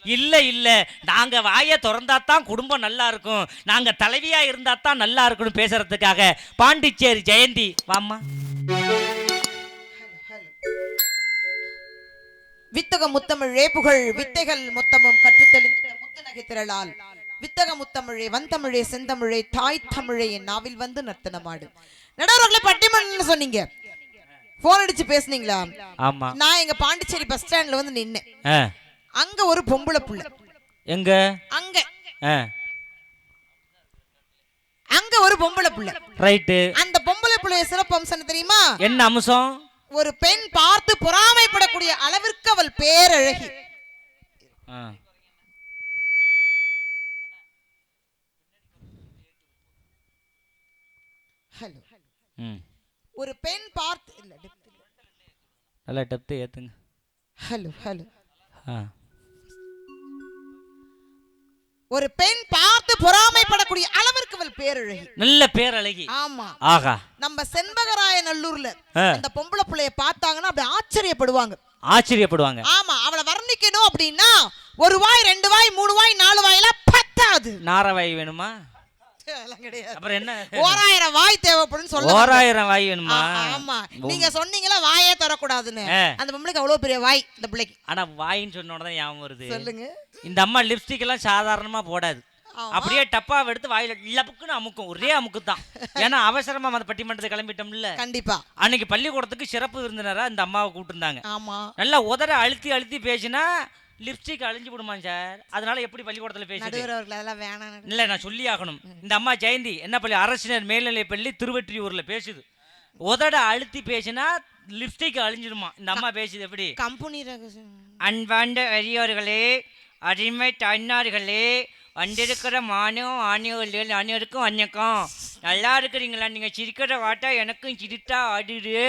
இல்ல இல்ல, நாங்க வாயை திறந்தாத்தான் குடும்பம் நல்லா இருக்கும், நாங்க தலைவியா இருந்தாத்தான் நல்லா இருக்கும்னு பேசுறதுக்காக பாண்டிச்சேரி ஜெயந்தி வாமா. வித்தக முத்தமிழே புகழ் வித்தைகள் மொத்தமும் கற்றுத்தெளிந்த முத்தநகை திரளால் வித்தக முத்தமிழே வந்தமிழே செந்தமிழே தாய் தமிழே என் நாவில் வந்து நர்த்தனமாடு. நடுவர்களே பட்டிமன்றம்னு சொன்னீங்க, போன் அடிச்சு பேசுனீங்களா? ஆமா. நான் எங்க பாண்டிச்சேரி பஸ் ஸ்டாண்ட்ல வந்து நின்னேன். அங்க ஒரு பொம்பளை புள்ள. எங்க? அங்க அங்க ஒரு பொம்பளை புள்ள. ரைட்டு. அந்த பொம்பளை புள்ளைய சிறப்பு அம்சம் தெரியுமா? என்ன அம்சம்? ஒரு பெண் பார்த்து பொறாமைப்படக்கூடிய அளவிற்கு அவள் பேரழகி. ஹலோ. ஒரு பெண் பார்த்து இல்ல நல்ல டெப்த் ஏத்துங்க. Hello hello. ஒரு பெண் பார்த்து பொறாமைப்படக்கூடிய அளவிற்கு அவள் பேரழகி, நல்ல பேரழகி. ஆமா. ஆகா. நம்ம செண்பகராய நல்லூர்ல அந்த பொம்பளை புள்ளைய பார்த்தாங்கன்னா அப்படி ஆச்சரியப்படுவாங்க. ஆச்சரியப்படுவாங்க. ஆமா. அவளை வர்ணிக்கணும் அப்படின்னா ஒரு வாய், ரெண்டு வாய், மூணு வாய், நாலு வாயெல்லாம் பத்தாது. நாரவாய் வேணுமா? அப்புறம் என்ன? 1000 வாய் தேவைப்படும் சொல்ல. 1000 வாய் வேணுமா? ஆமா. நீங்க சொன்னீங்களா வாயே தரக்கூடாதுன்னு. அந்த பொம்பளைக்கு அவ்வளவு பெரிய வாய் இந்த பிள்ளைக்கு. ஆனா வாயின்னு சொன்ன உடனே ஞாபகம் வருது. சொல்லுங்க. இந்த அம்மா லிப்ஸ்டிக் எல்லாம் சாதாரணமா போடாது, அப்படியே டப்பாவை எடுத்து வாயில லப்புக்குன்னு அமுக்கும். ஒரே அமுக்கு தான். ஏன்னா அவசரமா அந்த பட்டிமன்றத்தை கிளம்பிட்டோம்ல. கண்டிப்பா. அன்னைக்கு பள்ளிக்கூடத்துக்கு சிறப்பு விருந்தினரா இந்த அம்மாவை கூப்பிட்டுருந்தாங்க. ஆமா. நல்லா உதற அழுத்தி அழுத்தி பேசினா லிப்ஸ்டிக் அழிஞ்சு விடுமா சார். அதனால எப்படி பள்ளிக்கூடத்தில் பேசுறது? இல்லை, நான் சொல்லி ஆகணும். இந்த அம்மா ஜெயந்தி என்ன பள்ளி? அரசினர் மேல்நிலை பள்ளி திருவெற்றியூர்ல பேசுது. உதட அழுத்தி பேசினா லிப்ஸ்டிக் அழிஞ்சிடுமா. இந்த அம்மா பேசுது எப்படி? கம்பெனி. அன்பாண்ட பெரியோர்களே, அடிமை தாய்நார்களே, வந்திருக்கிற ஆணியோர்கள் அனைவருக்கும் வணக்கம். நல்லா இருக்கிறீங்களா? நீங்கள் சிரிக்கிற வாட்டா எனக்கும் சிரித்தா ஆடுது.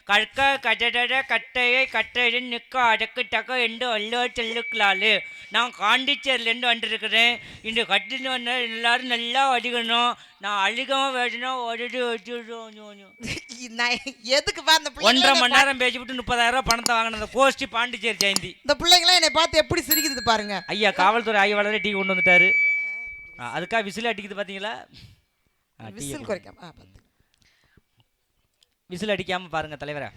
கற்க கதட கட்டையை கட்டையுடன் நிற்க அடக்கு டக்க என்று அல்லோ செல்லுக்கலாலு. நான் பாண்டிச்சேரியிலேருந்து வந்திருக்கிறேன். இந்த கட்டின்னு வந்த எல்லாரும் நல்லா அடிக்கணும். நான் அழுகாம வேணும் ஒடிடு எதுக்கு 1.5 மணி நேரம் பேசிவிட்டு 30,000 பணத்தை வாங்கின அந்த கோஷ்டி பாண்டிச்சேரி ஜெயந்தி. இந்த பிள்ளைங்களாம் என்னை பார்த்து எப்படி சிரிக்குது பாருங்க. ஐயா காவல்துறை ஆய்வாளரே டீ கொண்டு வந்துட்டாரு. அதுக்காக விசில் அடிக்குது பாத்தீங்களா? விசில் குறைக்காம விசில் அடிக்காம பாருங்க தலைவரே.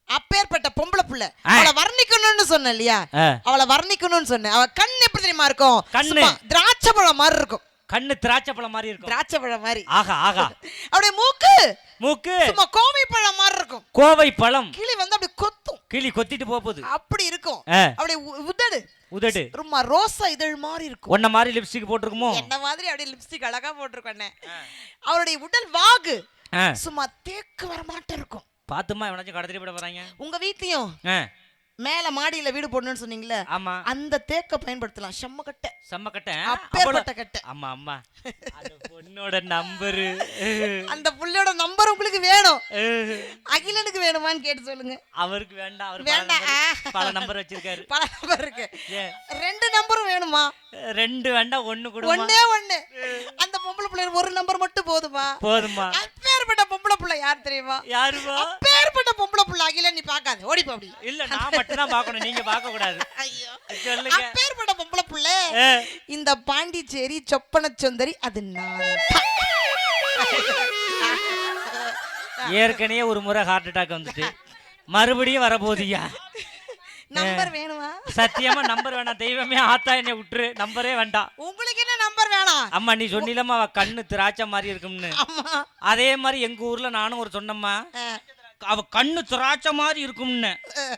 அப்பேற்பட்ட பொம்பளை புள்ள அவளை வர்ணிக்கணும்னு சொன்ன இல்லையா? அவளை வர்ணிக்கணும்னு சொன்னேன். அவ கண் எப்படி தெரியுமா இருக்கும்? கண்ணு திராட்சை பழம் மாதிரி இருக்கும். கண்ணு திராட்சை பழம் மாதிரி இருக்கும். திராட்சை பழம் மாதிரி. ஆகா ஆகா. அப்படியே மூக்கு சும்மா கோவை பழம் மாதிரி இருக்கும். கோவை பழம். கிளி வந்து அப்படி கொத்தும். கிளி கொத்திட்டு போகுது அப்படி இருக்கும். அப்படியே உதடு ரொம்ப ரோசா இதழ் மாதிரி இருக்கும். ஒன்ன மாதிரி லிப்ஸ்டிக் போட்டுருக்குமோ? என்ன மாதிரி அப்படியே லிப்ஸ்டிக் அழகா போட்டுருக்கோன்னே. அவருடைய உடல் வாகு சும்மா தேக்கு வர மாட்டே இருக்கும். பாத்துமா எவனாச்சும் கடத்திட்டு போட போறாங்க. உங்க வீட்லயும் மேல மாடியில வீடு போடணும்னு சொன்னீங்களே, அந்த தேக்க பயன்படுத்தலாம். செம்மக்கட்டை அப்பேற்பட்ட கட்டை. ஆமா ஆமா. அந்த பொண்ணோட நம்பர், அந்த புள்ளையோட நம்பர் உங்களுக்கு வேணும். அகிலனுக்கு வேணுமான்னு கேட்டு சொல்லுங்க. அவருக்கு வேண்டாம். அவர் வேண்டாம். பல நம்பர் வச்சிருக்காரு. பல நம்பர் இருக்கு. 2 நம்பரும் வேணுமா? 2 வேண்டாம், 1 கூட. ஒண்ணே ஒண்ணு. அந்த பொம்பளை பிள்ளை ஒரு நம்பர் மட்டும் போதுமா? அப்பேற்பட்ட பொம்பளை பிள்ளை யார் தெரியுமா? யாருமா? அப்பேற்பட்ட பொம்பளை பிள்ளை அகிலன் நீ பார்க்காத, ஓடி போ. அப்படி இல்ல, நான் மட்டும் தான் பார்க்கணும், நீங்க பார்க்க கூடாது. ஐயோ சொல்லுங்க. அப்பேற்பட்ட பொம்பளை பிள்ளை இந்த பாண்டிச்சேரி சொப்பன சுந்தரி. அது நான் ஏற்கனவே ஒரு முறை ஹார்ட் அட்டாக் வந்துட்டு மறுபடியும் வரப்போதியா? நம்பர் வேணுமா? சத்தியமா நம்பர் வேணாம். தெய்வமே ஆத்தா என்னை விட்டுரு, நம்பரே வேண்டாம். உங்களுக்கு என்ன நம்பர் வேணாம்? அம்மா நீ சொன்னிலம்மா அவ கண்ணு திராட்சை மாதிரி இருக்கும்னு. அதே மாதிரி எங்க ஊர்ல நானும் ஒரு சொன்னம்மா, அவ கண்ணு திராட்சை மாதிரி இருக்கும்னு.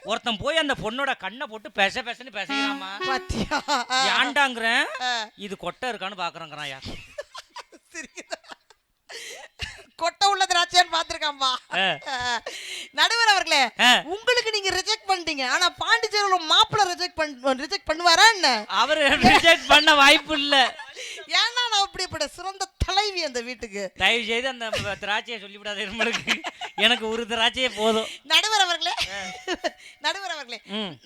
ஒருத்தன் போய் அந்த பொண்ணோட கண்ணை போட்டு பெசன்னு பேசுறாமா. ஏண்டாங்கிறேன், இது கொட்டை இருக்கான்னு பாக்குறேங்கிறான். யார் கொட்டை உள்ள திராட்சைன்னு பாத்துருக்காம்பா. நடுவர் அவர்களே, உங்களுக்கு நீங்க ரிஜெக்ட் பண்ணிட்டீங்க. ஆனா பாண்டிச்சேரியில மாப்பிள்ள ரிஜெக்ட் பண்ணுவாரா என்ன? அவரு ரிஜெக்ட் பண்ண வாய்ப்பு இல்ல. ஏன்னா நான் அப்படிப்பட்ட சிறந்த தலைவி அந்த வீட்டுக்கு. தயவு செய்து அந்த திராட்சையை சொல்லிவிடாது. எனக்கு ஒரு திராட்சையே போதும். நடுவர் அவர்களே,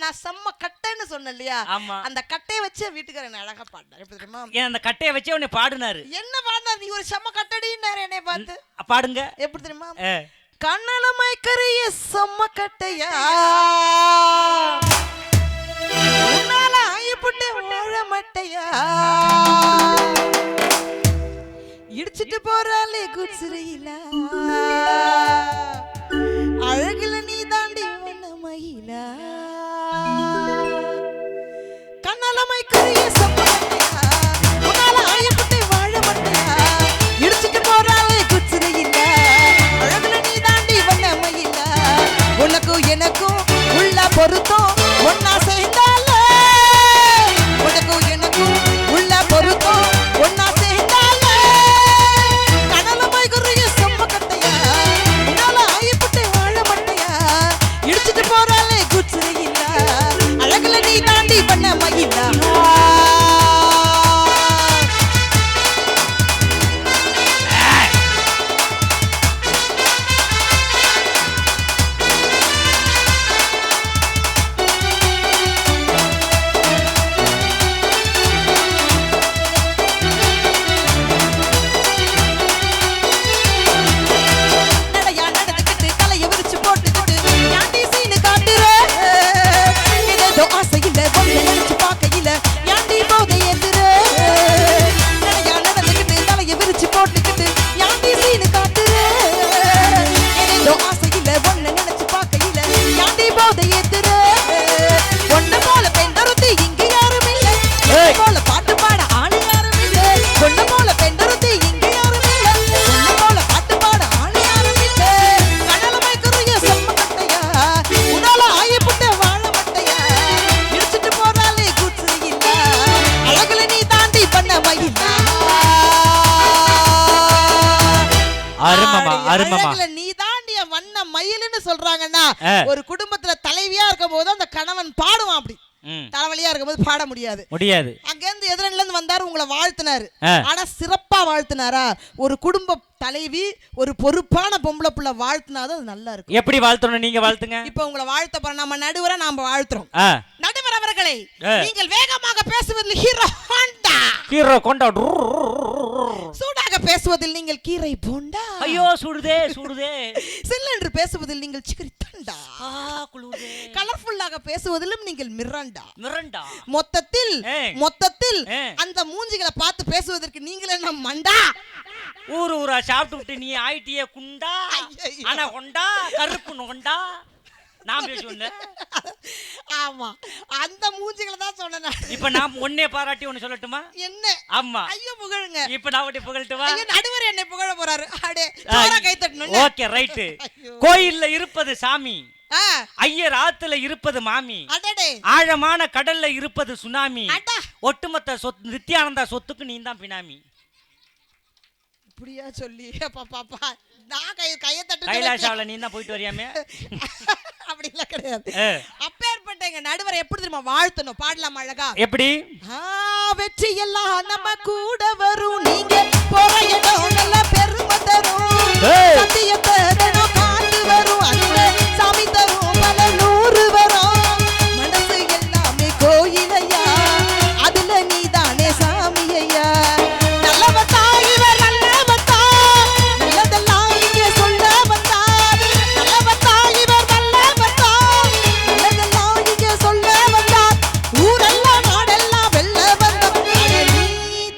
நான் செம்ம கட்டைன்னு சொன்னேன் இல்லையா? அந்த கட்டையை வச்சு வீட்டுக்காரர் என்ன அழகா பாடினார். எப்படி தெரியுமா? அந்த கட்டையை வச்சு உன்னை பாடினாரு. என்ன பாடினார்? நீ ஒரு செம்ம கட்டடின்னாரு என்னை பார்த்து. பாடுங்க. எப்படி தெரியுமா? கண்ணலமாய் கரிய செம்ம கட்டையா உன்னால மட்டையா இடிச்சிட்டு போறாளே குச்சிரையில அழகுல நீ தாண்டி வண்ண மயிலா கண்ணாலமை கரிய சம்பளத்தையா உன்னால ஆயப்பட்டே வாழ மட்டையா இடிச்சிட்டு போறாளே குச்சிரையில அழகுல நீ தாண்டி வண்ண மயிலா உனக்கும் எனக்கும் உள்ள பொருத்தம் ஒன்னா சேர்ந்தால உனக்கும் எனக்கும் உள்ள பொருத்தம் ஒன்னா சேர்ந்தால கனலமாய் குறைய செம்ம கட்டையா உன்னால ஆயப்பட்டே வாழ மட்டையா இடிச்சிட்டு போறாளே குச்சிரையில அழகுல நீ தாண்டி பண்ண மயிலா நீ தாண்டிய வண்ண மயில்னு சொல்றாங்கன்னா ஒரு குடும்பத்துல தலைவியா இருக்கும் போது அந்த கணவன் பாடுவான் அப்படி தலைவலியா இருக்கும்போது பாட முடியாது அங்க இருந்து எதிரில இருந்து வந்தாரு உங்களை வாழ்த்தினாரு ஆனா சிறப்பா வாழ்த்தினாரா ஒரு குடும்ப தலைவி ஒரு பொறுப்பான பொம்பளை புள்ள வாழ்த்தினாதான் அது நல்லா இருக்கும் எப்படி வாழ்த்தணும் நீங்க வாழ்த்துங்க இப்ப உங்களை வாழ்த்த போற நம்ம நடுவரை நாம வாழ்த்துறோம் நடுவர் அவர்களே நீங்கள் வேகமாக பேசுவதில் ஹீரோ கொண்டா சூடாக பேசுவதில் நீங்கள் கீரை போண்டா ஐயோ சுடுதே சில்லென்று பேசுவதில் நீங்கள் சிக்கரி தண்டா குளுதே கலர்ஃபுல்லாக பேசுவதிலும் நீங்கள் மிரண்டா மொத்தத்தில் அந்த மூஞ்சிகளை பார்த்து பேசுவதற்கு நீங்கள் என்ன மண்டா ஊரா சாப்பிட்டு விட்டு நீ ஆயிட்டியே குண்டா ஆனா கொண்டா கருப்பு நொண்டா நான் பேசுவேன் ஆமா அந்த மூஞ்சிகளை தான் சொன்னேன் இப்ப நான் ஒன்னே பாராட்டி ஒன்னு சொல்லட்டுமா என்ன ஆமா ஐயோ புகழுங்க இப்ப நான் ஒட்டி புகழட்டுமா நடுவர் என்னை புகழ போறாரு அடே சோற கை தட்டணும் ஓகே ரைட் கோயில்ல இருப்பது சாமி ஐயர் ஆத்துல இருப்பது மாமி ஆழமான கடல்ல இருப்பது சுனாமி ஒட்டுமொத்த நித்யானந்தா சொத்துக்கு நீ தான் பினாமி இப்படியா சொல்லி பாப்பா நான் கையை தட்டு கைலாசாவில நீ தான் போயிட்டு வரியாமே அப்படிலாம் கிடையாது அப்பேற்பட்ட எங்க நடுவர் எப்படி தெரியுமா வாழ்த்தணும் பாடலாம் அழகா எப்படி வெற்றி எல்லாம் நம்ம கூட வரும் நீங்க போற இடம் நல்ல பெருமை தரும் சத்தியத்தை காத்து வரும் அந்த சாமி தரும் பல நூறு வரும் மனசு எல்லாமே கோயிலையா அதுல நீ தானே சாமியையா நல்லவத்தா இவர் நல்லவத்தா நல்லதெல்லாம் இங்கே சொல்ல வந்தார் நல்லவத்தா இவர் நல்லவத்தா நல்லதெல்லாம் இங்கே சொல்ல வந்தார் ஊரெல்லாம் நாடெல்லாம் வெல்ல வந்தார் நீ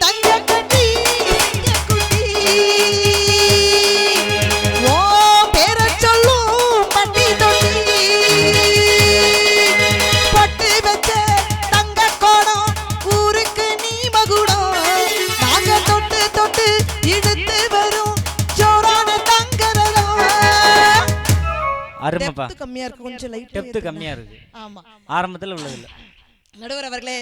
தங்க கட்டி குட்டி ஓ பேர சொல்லும் பட்டி தொட்டி பட்டு வச்ச தங்க கோடம் ஊருக்கு நீ மகுடம் நாங்க தொட்டு தொட்டு இழுத்து வரும் ஜோரான தங்கரதம் அருமைப்பா கம்மியா இருக்கு கொஞ்சம் லைட் டெப்த் கம்மியா இருக்கு ஆமா ஆரம்பத்துல உள்ளது இல்ல நடுவர் அவர்களே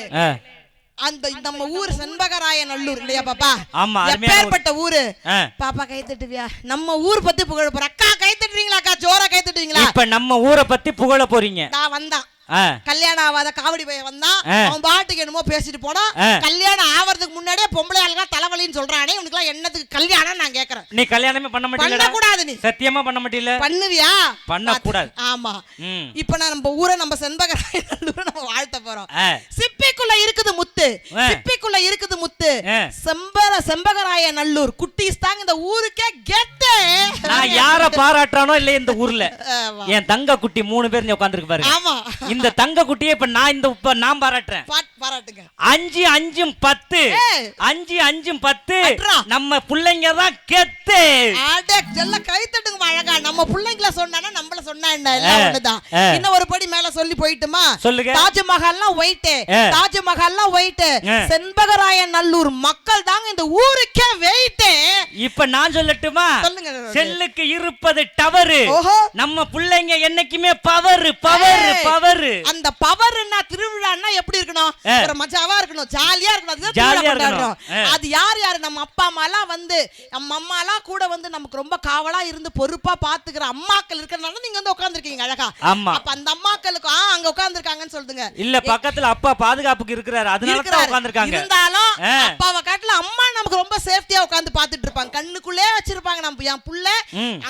அந்த நம்ம ஊர் செண்பகராய நல்லூர் இல்லையா பாப்பா ஆமா எப்பேற்பட்ட ஊரு பாப்பா கை தட்டுவியா நம்ம ஊர் பத்தி புகழ போற அக்கா கை தட்டுறீங்களா அக்கா ஜோரா கை தட்டுவீங்களா இப்ப நம்ம ஊரை பத்தி புகழ போறீங்க நான் வந்தான் கல்யாணம் ஆகாத காவடி பையன் வந்தான் அவன் பாட்டுக்கு என்னமோ பேசிட்டு போனா கல்யாணம் ஆவறதுக்கு முன்னாடியே பொம்பளை ஆளுங்க தலைவலின்னு சொல்றானே உனக்கு எல்லாம் என்னத்துக்கு கல்யாணம் நான் கேக்குறேன் நீ கல்யாணமே பண்ண மாட்டீங்க பண்ண கூடாது நீ சத்தியமா பண்ண மாட்டீல பண்ணுவியா பண்ண கூடாது ஆமா இப்ப நான் நம்ம ஊரை நம்ம செண்பகராயநல்லூரை நம்ம வாழ்த்த போறோம் சிப்பிக்குள்ள இருக்குது முத்து சிப்பிக்குள்ள இருக்குது முத்து செண்பகராய நல்லூர் குட்டீஸ் தாங்க இந்த ஊருக்கே கெத்து நான் யார பாராட்டறானோ இல்ல இந்த ஊர்ல என் தங்க குட்டி 3 பேர் உட்கார்ந்திருக்கு பாருங்க ஆமா இந்த தங்க குட்டியை இப்ப நான் பாராட்டுறேன் பாராட்டுங்க. 5 5 10 5 5 10 நம்ம புள்ளைங்க தான் கெத்து. அட ஜல்ல கை தட்டுங்க அழகா. நம்ம புள்ளைங்கள சொன்னானா நம்மள சொன்னா என்ன எல்லாம் ஒண்ணுதான். இன்னும் ஒரு படி மேல சொல்லி போய்ட்டுமா? சொல்லுங்க. தாஜ்மஹால்லாம் ஒயிட், தாஜ்மஹால்லாம் ஒயிட், செண்பகராயன் நல்லூர் மக்கள் தாங்க இந்த ஊருக்கே வெயிட். இப்ப நான் சொல்லட்டுமா? சொல்லுங்க. செல்லுக்கு இருப்பது டவர், நம்ம புள்ளைங்க என்னைக்குமே பவர் பவர் பவர். அந்த பவர்னா திருவிழான்னா எப்படி இருக்கணும்? ஒரு மஜாவா இருக்கணும், ஜாலியா இருக்கணும். அதுதான் திருவிழா கொண்டாடுறோம். அது யார் யாரு? நம்ம அப்பா அம்மா எல்லாம் வந்து, நம்ம அம்மா எல்லாம் கூட வந்து நமக்கு ரொம்ப காவலா இருந்து பொறுப்பா பாத்துக்கிற அம்மாக்கள் இருக்கறனால நீங்க வந்து உட்கார்ந்திருக்கீங்க அழகா. அப்ப அந்த அம்மாக்களுக்கு அங்க உட்கார்ந்திருக்காங்கன்னு சொல்லுங்க. இல்ல பக்கத்துல அப்பா பாதுகாப்புக்கு இருக்கிறாரு, அதனால தான் உட்கார்ந்திருக்காங்க. இருந்தாலும் அப்பாவை காட்டுல அம்மா நமக்கு ரொம்ப சேஃப்டியா உட்கார்ந்து பாத்துட்டு இருப்பாங்க. கண்ணுக்குள்ளே வச்சிருப்பாங்க. நம்ம என் புள்ள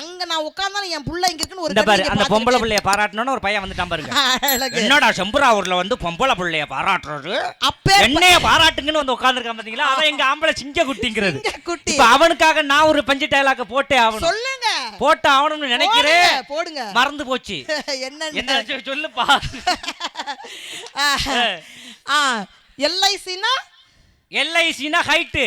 அங்க நான் உட்கார்ந்தாலும் என் புள்ள இங்க இருக்குன்னு ஒரு பாரு. அந்த பொம்பளை புள்ளைய பாராட்டணும்னு ஒரு பையன் வந்துட்டான் பாருங்க. என்னடா செம்புராவூர்ல வந்து பொம்பளை புள்ளைய பாராட்டுறது, என்னைய பாராட்டுங்கன்னு வந்து உட்கார்ந்திருக்கான் பாத்தீங்களா? அவன் எங்க ஆம்பளை சிங்க குட்டிங்கிறது. இப்ப அவனுக்காக நான் ஒரு பஞ்சு டயலாக போட்டே ஆகணும். சொல்லுங்க. போட்டு ஆகணும்னு நினைக்கிறேன். போடுங்க. மறந்து போச்சு. என்ன சொல்லுப்பா. எல்ஐசினா எல்ஐசினா ஹைட்.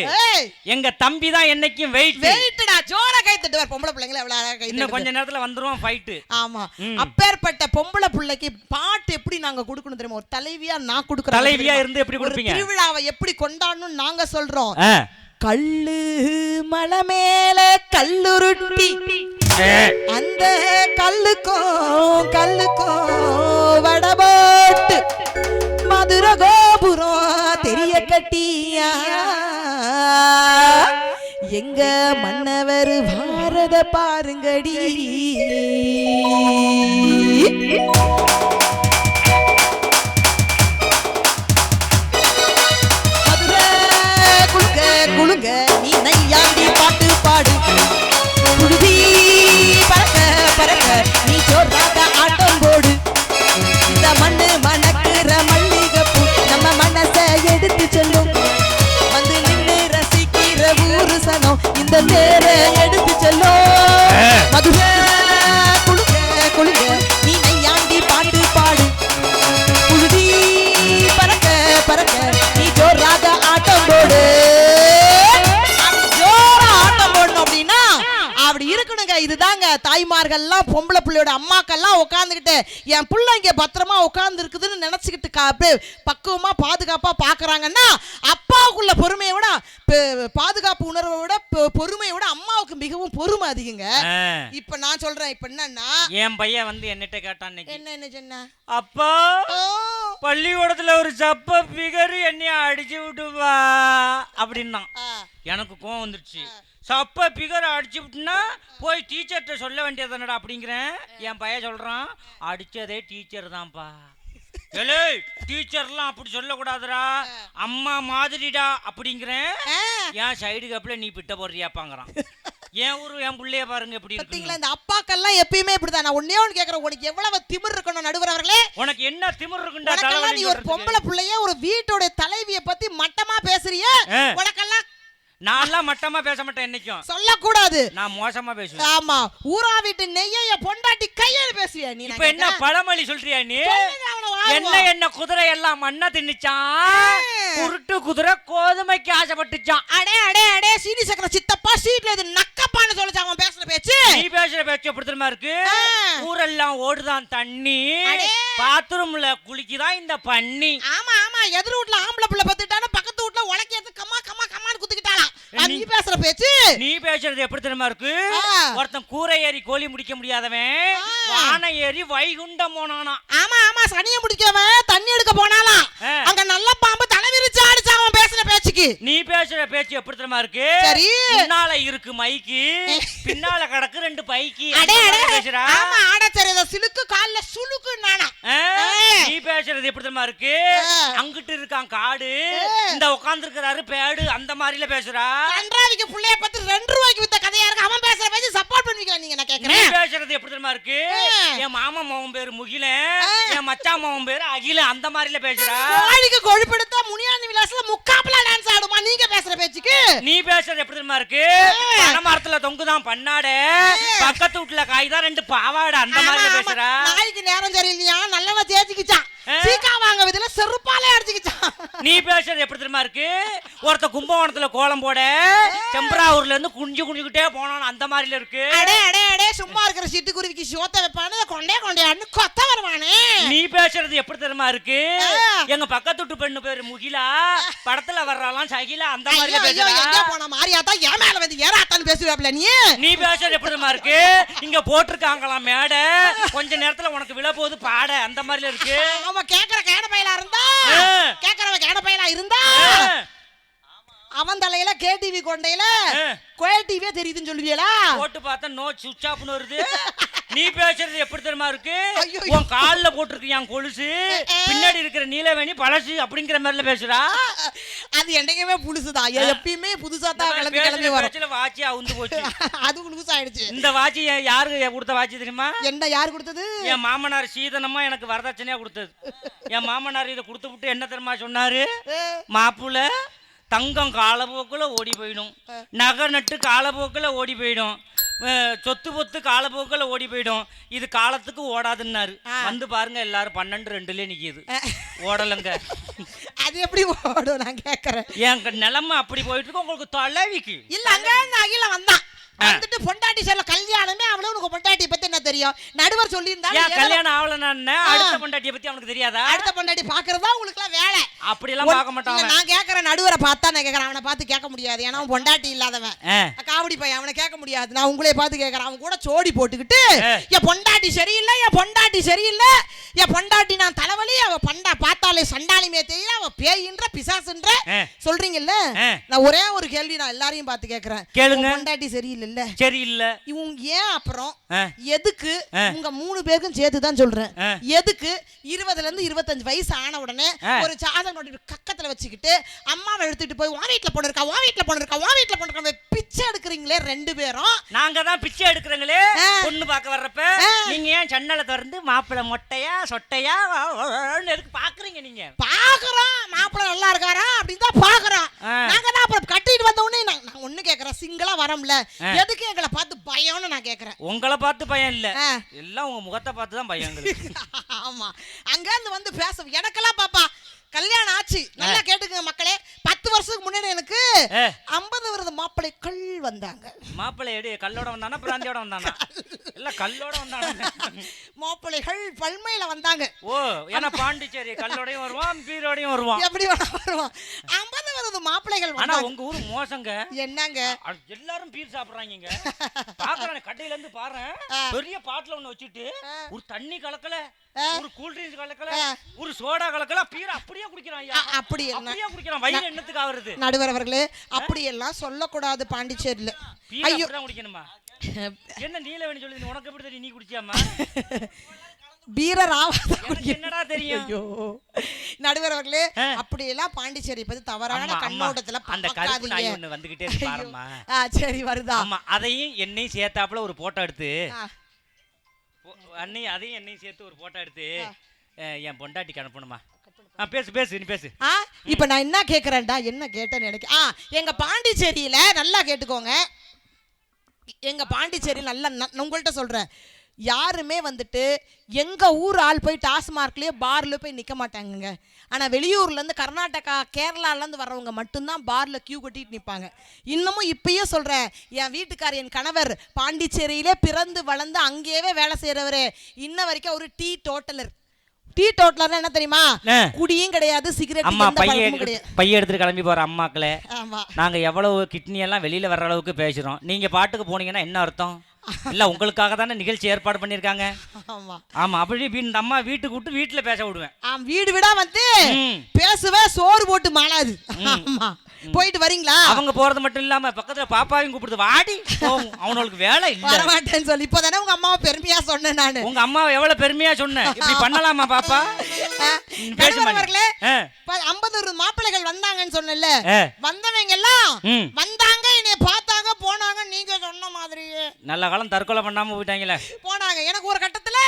எங்க தம்பி தான் என்னைக்கும் வெயிட். வெயிட்டடா ஜோரா கை தட்டுவார். பொம்பளை பிள்ளைங்கள எவ்வளவு அழகா கை. இன்னும் கொஞ்ச நேரத்துல வந்துருவோம் ஃபைட். ஆமா. அப்பேர்ப்பட்ட பொம்பளை பிள்ளைக்கு பாட்டு எப்படி நாங்க கொடுக்கணும் தெரியுமா? ஒரு தலைவியா நான் கொடுக்கறேன். தலைவியா இருந்து எப்படி கொடுப்பீங்க? திருவிழாவை எப்படி கொண்டாடணும்னு நாங்க சொல்றோம். கல்லு மலை மேல கல்லுருட்டி, அந்த கல்லுக்கும் வடபோட்டு மதுரை கோபுரம் தெரிய கட்டியா, எங்க மன்னவர் பாரத பாருங்கடி. குழுங்க நீ நையாண்டி பாட்டு பாடு, குழுதி பறக்க பறக்க நீ ஜோராக ஆட்டம் போடு. இந்த மண்ணு மணக்குற மல்லிகைப்பூ நம்ம மனசை எடுத்து செல்லும், வந்து நின்று ரசிக்கிற ஊரு சனம் இந்த தேர எடுத்து செல்லும். மதுரை குழுங்க நீ நையாண்டி பாட்டு பாடு, குழுதி பறக்க பறக்க நீ ஜோராக ஆட்டம் போடு. இதுதாங்க தாய்மார்கள்லாம் பொம்பளை பிள்ளையோட அம்மாக்கள்லாம் உட்காந்துக்கிட்டு என் பிள்ளை இங்க பத்திரமா உட்கார்ந்து இருக்குதுன்னு நினைச்சுக்கிட்டு பக்குவமா பாதுகாப்பா பாக்குறாங்கன்னா அப்பாவுக்குள்ள பொறுமையை விட பாதுகாப்பு உணர்வை விட பொறுமையை விட அம்மாவுக்கு மிகவும் பொறுமை அதிகங்க. இப்ப நான் சொல்றேன். இப்ப என்னன்னா என் பையன் வந்து என்னட்ட கேட்டான். என்ன சொன்ன? அப்பா பள்ளிக்கூடத்துல ஒரு சப்ப பிகர் என்னைய அடிச்சு விட்டுவா அப்படின்னா எனக்கு கோவம் வந்துருச்சு. சப்ப பிகர் அடிச்சு விட்டுனா போய் டீச்சர்கிட்ட சொல்ல வேண்டியதுனடா அப்படிங்கிறேன். என் பையன் சொல்றான், அடிச்சதே டீச்சர் தான்ப்பா. டீச்சர்லாம் அப்படி சொல்லக்கூடாதுடா, அம்மா மாதிரிடா அப்படிங்கிறேன். என் சைடு கப்ல நீ பிட்ட போடுறியாப்பாங்கிறான். என் ஊரு என் புள்ளைய பாருங்க எப்படி இருக்கு. இந்த அப்பாக்கெல்லாம் எப்பயுமே இப்படிதான். நான் ஒன்னே ஒன்னு கேக்குறேன், உனக்கு எவ்வளவு திமிர் இருக்கணும் நடுவர் அவர்களே? உனக்கு என்ன திமிர் இருக்குண்டா? நீ ஒரு பொம்பளை பிள்ளைய ஒரு வீட்டோட தலைவியை பத்தி மட்டமா பேசுறிய? உனக்கெல்லாம் நான்லாம் மட்டமா பேச மாட்டேன். என்னைக்கும் சொல்லக்கூடாது, நான் மோசமா பேசுவேன். ஆமா, ஊரா வீட்டு நெய்ய பொண்டாட்டி கையில பேசுறியா நீ? இப்ப என்ன பழமொழி சொல்றியா நீ? என்ன குதிரை எல்லாம் மண்ணா தின்னுச்சான், குருட்டு குதிரை கோதுமைக்கு ஆசைப்பட்டுச்சான். அடே அடே அடே சீனி சக்கர சித்தப்பா சீட்ல இது நக்கப்பான்னு சொல்லுச்சு அவன் பேசுற பேச்சு. நீ பேசுற பேச்சு எப்படி தெரியுமா இருக்கு? ஊரெல்லாம் ஓடுதான் தண்ணி, பாத்ரூம்ல குளிக்குதான் இந்த பண்ணி. ஆமா ஆமா, எதிர் வீட்டுல ஆம்பளை பிள்ளை பத்துட்டானா பக்கத்து வீட்டுல உலக்கியது கம்மா கம்மா கம்மான்னு குத்துக்கிட்டாளா. நீ பேசுற பேச்சு. நீ பேசுறது எப்படி தெரியுமா இருக்கு? ஒருத்தன் கூரை ஏறி கோழி முடிக்க முடியாதவன் வானை ஏறி வைகுண்டம் போனானா. ஆமா ஆமா, சனிய முடிக்கவன் தண்ணி எடுக்க போனாலாம். அங்க நல்ல பாம்பு தலை விரிச்சு ஆடிச்சு அவன் பேசுற பேச்சுக்கு. நீ பேசுற பேச்சு எப்படி தெரியுமா இருக்கு? சரி, முன்னால இருக்கு மைக்கு, பின்னால கிடக்கு ரெண்டு பைக்கு. அடே அடே பேசுறா. ஆமா ஆட தெரியாத சிலுக்கு கால்ல சுளுக்கு நானா. நீ பேசுறது எப்படி தெரியுமா இருக்கு? அங்கிட்டு இருக்கான் காடு, இந்த உட்கார்ந்திருக்கிறாரு பேடு, அந்த மாதிரில பேசுறா. கன்றாவிக்கு புள்ளைய பத்தி 2 ரூபாய்க்கு வித்த கதையா இருக்கு. அவன் பேசுற பேச்சு சப்போர்ட் பண்ணுவீங்களா நீங்க? நான் கேக்குறேன். நீ பேசுறது எப்படி தெரியுமா இருக்கு? என் மாமா மகன் பேரு முகிலன், என் மச்சான் மகன் பேரு அகிலன், அந்த மாதிரில பேசுறா. கோழிக்கு கொழுப்படுத்தா முனியாண்டி விலாசல முக்காப்புல டான்ஸ் ஆடுமா நீங்க பேசுற பேச்சுக்கு? நீ பேசுறது எப்படி தெரியுமா இருக்கு? பனமரத்துல தொங்குதான் பண்ணாடே, பக்கத்து வீட்டுல காய் தான் 2 பாவாடை, அந்த மாதிரில பேசுறா. நாய்க்கு நேரம் சரியில்லையா, நல்லவ தேய்ச்சிக்கிச்சான். சீக்கா வாங்க விதல செருப்பாலே அடிச்சுக்கிச்சான். நீ பேசுறது எப்படி தெரியுமா இருக்கு? ஒருத்த கும்பகோணத்துல கோலம் போட செம்பராவூர்ல இருந்து குஞ்சுக்கிட்டே போனான் அந்த மாதிரில இருக்கு. அடே அடே அடே சும்மா இருக்கிற சிட்டுக்குருவிக்கு சோத்த வைப்பானு கொண்டே கொத்த வருவானே. நீ பேசுறது எப்படி தெரியுமா இருக்கு? எங்க பக்கத்து வீட்டு பெண்ணு பேரு முகிலா, படத்துல வர்றாலாம் சகிலா அந்த மாதிரி பேசுறா. எங்க போன மாரியாத்தா ஏன் மேல வந்து ஏறாத்தான்னு பேசுவாப்ல நீ. நீ பேசுறது எப்படி தெரியுமா இருக்கு? இங்க போட்டிருக்காங்களாம் மேடை, கொஞ்ச நேரத்துல உனக்கு விழ போகுது பாட அந்த மாதிரில இருக்கு. அவன் கேக்குற கேட பையலா இருந்தா, கேக்குறவன் கேட பையலா இருந்தா அவன் தலையில கேடிவி கொண்டையில கோயடிவியே தெரியுதுன்னு சொல்லுவீங்களா? போட்டு பார்த்தா நோ சுவிட்ச் ஆஃப்னு வருது. நீ பேசுறது எப்படி தெரியுமா இருக்கு? உன் கால்ல போட்டுருக்கு என் கொலுசு, பின்னாடி இருக்கிற நீலவேணி பழசு அப்படிங்கிற மாதிரில பேசுறா. அது என்னைக்குமே புதுசுதான், எப்பயுமே புதுசா தான் கிளம்பி கிளம்பி வரும். வாட்சி அவுந்து போச்சு. அது லூஸ் ஆயிடுச்சு. இந்த வாட்சி யாரு கொடுத்த வாட்சி தெரியுமா? என்ன யாரு கொடுத்தது? என் மாமனார் சீதனமா எனக்கு வரதட்சணையா கொடுத்தது. என் மாமனார் இதை கொடுத்து விட்டு என்ன தெரியுமா சொன்னாரு? மாப்புல தங்கம் காலப்போக்கில் ஓடி போயிடும், நகை நட்டு காலப்போக்கில் ஓடி போயிடும், சொத்து பொத்து காலப்போக்கில் ஓடி போயிடும், இது காலத்துக்கு ஓடாதுன்னாரு. வந்து பாருங்க எல்லாரும் 12-2 நிக்குது, ஓடலங்க. அது எப்படி ஓடும் நான் கேட்கறேன். என் நிலைமை அப்படி போயிட்டு இருக்கு. உங்களுக்கு தொலைவிக்கு இல்ல அங்க அகில வந்தான் வந்துட்டு பொண்டாட்டி சொல்ல கல்யாணமே அவள உனக்கு பொண்டாட்டியை பத்தி என்ன தெரியும்? நடுவர் சொல்லியிருந்தா கல்யாணம் ஆகலன்னு அடுத்த பொண்டாட்டியை பத்தி அவனுக்கு தெரியாதா? அடுத்த பொண்டாட்டி பாக்குறதா உங்களுக்கு எல்லாம் வேலை. அப்படி எல்லாம் பார்க்க மாட்டாங்க. நான் கேட்கறேன் நடுவரை பார்த்தா நான் கேட்கறேன், அவனை பார்த்து கேட்க முடியாது. ஏன்னா அவன் பொண்டாட்டி இல்லாதவன் காவடி பையன், அவனை கேட்க முடியாது. நான் உங்களே பார்த்து கேட்கறேன். அவன் கூட சோடி போட்டுக்கிட்டு என் பொண்டாட்டி சரியில்லை, என் பொண்டாட்டி சரியில்லை, என் பொண்டாட்டி நான் தலைவலி, அவ பண்டா பார்த்தாலே சண்டாலிமே தெரியல, அவ பேயின்ற பிசாசுன்ற சொல்றீங்கல்ல. நான் ஒரே ஒரு கேள்வி நான் எல்லாரையும் பார்த்து கேட்கறேன், கேளுங்க. பொண்டாட்டி சரியில்லை சரியில்லை இவங்க ஏன் அப்புறம் எதுக்கு உங்க 3 பேருக்கும் சேர்த்து தான் சொல்றேன், எதுக்கு 20ல இருந்து 25 வயசு ஆன உடனே ஒரு சாதம் கக்கத்துல வச்சுக்கிட்டு அம்மாவை எடுத்துட்டு போய் உன் வீட்டுல பொண்ணு இருக்கா, உன் வீட்டுல பொண்ணு இருக்கா, உன் வீட்டுல பொண்ணு இருக்கா பிச்சை எடுக்கிறீங்களே 2 பேரும்? நாங்க தான் பிச்சை எடுக்கிறீங்களே பொண்ணு பார்க்க வர்றப்ப. நீங்க ஏன் ஜன்னலை திறந்து மாப்பிள்ளை மொட்டையா சொட்டையா எதுக்கு பாக்குறீங்க? நீங்க பாக்குறோம் மாப்பிள்ளை நல்லா இருக்காரா அப்படின்னு தான் பாக்குறோம். நாங்க தான் அப்புறம் கட்டிட்டு வந்த உடனே நான் ஒண்ணு கேக்குறேன், சிங்கிளா வரம்ல எதுக்கு எங்களை பார்த்து பயம்னு நான் கேக்குறேன். உங்களை பார்த்து பயம் இல்ல, எல்லாம் உங்க முகத்தை பார்த்து தான் பயம். ஆமா அங்க இருந்து வந்து பேச எனக்கெல்லாம் பாப்பா கல்யாணம் ஆச்சு. நல்லா கேட்டுக்கங்க மக்களே, 10 வருஷத்துக்கு முன்னாடி எனக்கு 50 வருது மாப்பிள்ளைகள் வந்தாங்க. மாப்பிள்ளை எடு கல்லோட வந்தானா பிராந்தியோட வந்தானா? இல்ல கல்லோட வந்தானா? மாப்பிள்ளைகள் பல்மையில வந்தாங்க. ஓ ஏன்னா பாண்டிச்சேரி கல்லோடையும் வருவான் பீரோடையும் வருவான், எப்படி வருவான். 50 வருது மாப்பிள்ளைகள். ஆனா உங்க ஊர் மோசங்க. என்னங்க எல்லாரும் பீர் சாப்பிடுறாங்க. பாக்குறேன் கடையில இருந்து பாரு, பெரிய பாட்டில ஒண்ணு வச்சுட்டு ஒரு தண்ணி கலக்கல, ஒரு கூல் ட்ரிங்க்ஸ் கலக்கல, ஒரு சோடா கலக்கல, பீர் அப்படியே குடிக்கிறான். அப்படியே குடிக்கிறான். வயிறு என்னத்துக்கு ஆவறது? நடுவர் அவர்களே அப்படி எல்லாம் சொல்லக்கூடாது பாண்டிச்சேரியில. ஐயோ குடிக்கணுமா? என்ன நீலவேணி சொல்லுது, உனக்கு எப்படி தெரியும்? நீ குடிச்சியாமா? என்னடா தெரியும்? நடுவர் அவர்களே அப்படி எல்லாம் பாண்டிச்சேரி பத்தி தவறான கண்ணோட்டத்துல அந்த கருப்பு நாய் ஒண்ணு வந்துகிட்டே இருக்கு பாருமா. சரி வருதா? ஆமா அதையும் என்னையும் சேர்த்தாப்புல ஒரு போட்டோ எடுத்து அதையும் என்னையும் சேர்த்து ஒரு போட்டோ எடுத்து என் பொண்டாட்டிக்கு அனுப்பணுமா? பேசு பேசு நீ பேசு. இப்ப நான் என்ன கேக்குறேன்டா, என்ன கேட்டேன்னு நினைக்க. எங்க பாண்டிச்சேரியில நல்லா கேட்டுக்கோங்க, எங்க பாண்டிச்சேரி நல்லா உங்கள்கிட்ட சொல்றேன், யாருமே வந்துட்டு எங்க ஊர் ஆள் போய் டாஸ்மார்க்லயே பார்ல போய் நிக்க மாட்டாங்க. ஆனா வெளியூர்ல இருந்து கர்நாடகா கேரளால இருந்து வர்றவங்க மட்டும்தான் பார்ல கியூ கட்டிட்டு நிப்பாங்க. இன்னமும் இப்பயே சொல்றேன், என் வீட்டுக்காரர் என் கணவர் பாண்டிச்சேரியிலே பிறந்து வளர்ந்து அங்கேயே வேலை செய்யறவரு. இன்ன வரைக்கும் ஒரு டீ டோட்டலர். டீ டோட்டலர் என்ன தெரியுமா? குடியும் கிடையாது, சிகரெட் கிடையாது. பைய எடுத்துட்டு கிளம்பி போற அம்மாக்களே, நாங்க எவ்வளவு கிட்னி எல்லாம் வெளியில வர்ற அளவுக்கு பேசுறோம். நீங்க பாட்டுக்கு போனீங்கன்னா என்ன அர்த்தம்? இல்ல உங்களுக்காக தானே நிகழ்ச்சி ஏற்பாடு பண்ணிருக்காங்க. ஆமா அப்படி இந்த அம்மா வீட்டுக்கு விட்டு வீட்டுல பேச விடுவேன். வீடு விடா வந்து பேசுவேன், சோறு போட்டு மாளாது. ஆமா போயிட்டு வரீங்களா? அவங்க போறது மட்டும் இல்லாம பக்கத்துல பாப்பாவையும் கூப்பிடுது, வாடி அவனுக்கு வேலை இல்ல வரமாட்டேன்னு சொல்லி. இப்பதானே உங்க அம்மாவை பெருமையா சொன்னேன் நானு. உங்க அம்மாவை எவ்வளவு பெருமையா சொன்னேன். இப்படி பண்ணலாமா பாப்பா? பேசுவார்களே 50 மாப்பிள்ளைகள் வந்தாங்கன்னு சொன்னல, வந்தவங்க எல்லாம் வந்தாங்க, என்னைய பார்த்தாங்க போனாங்க. நீங்க சொன்ன மாதிரியே நல்ல காலம் தற்கொலை பண்ணாம போயிட்டாங்களே போனாங்க. எனக்கு ஒரு கட்டத்துல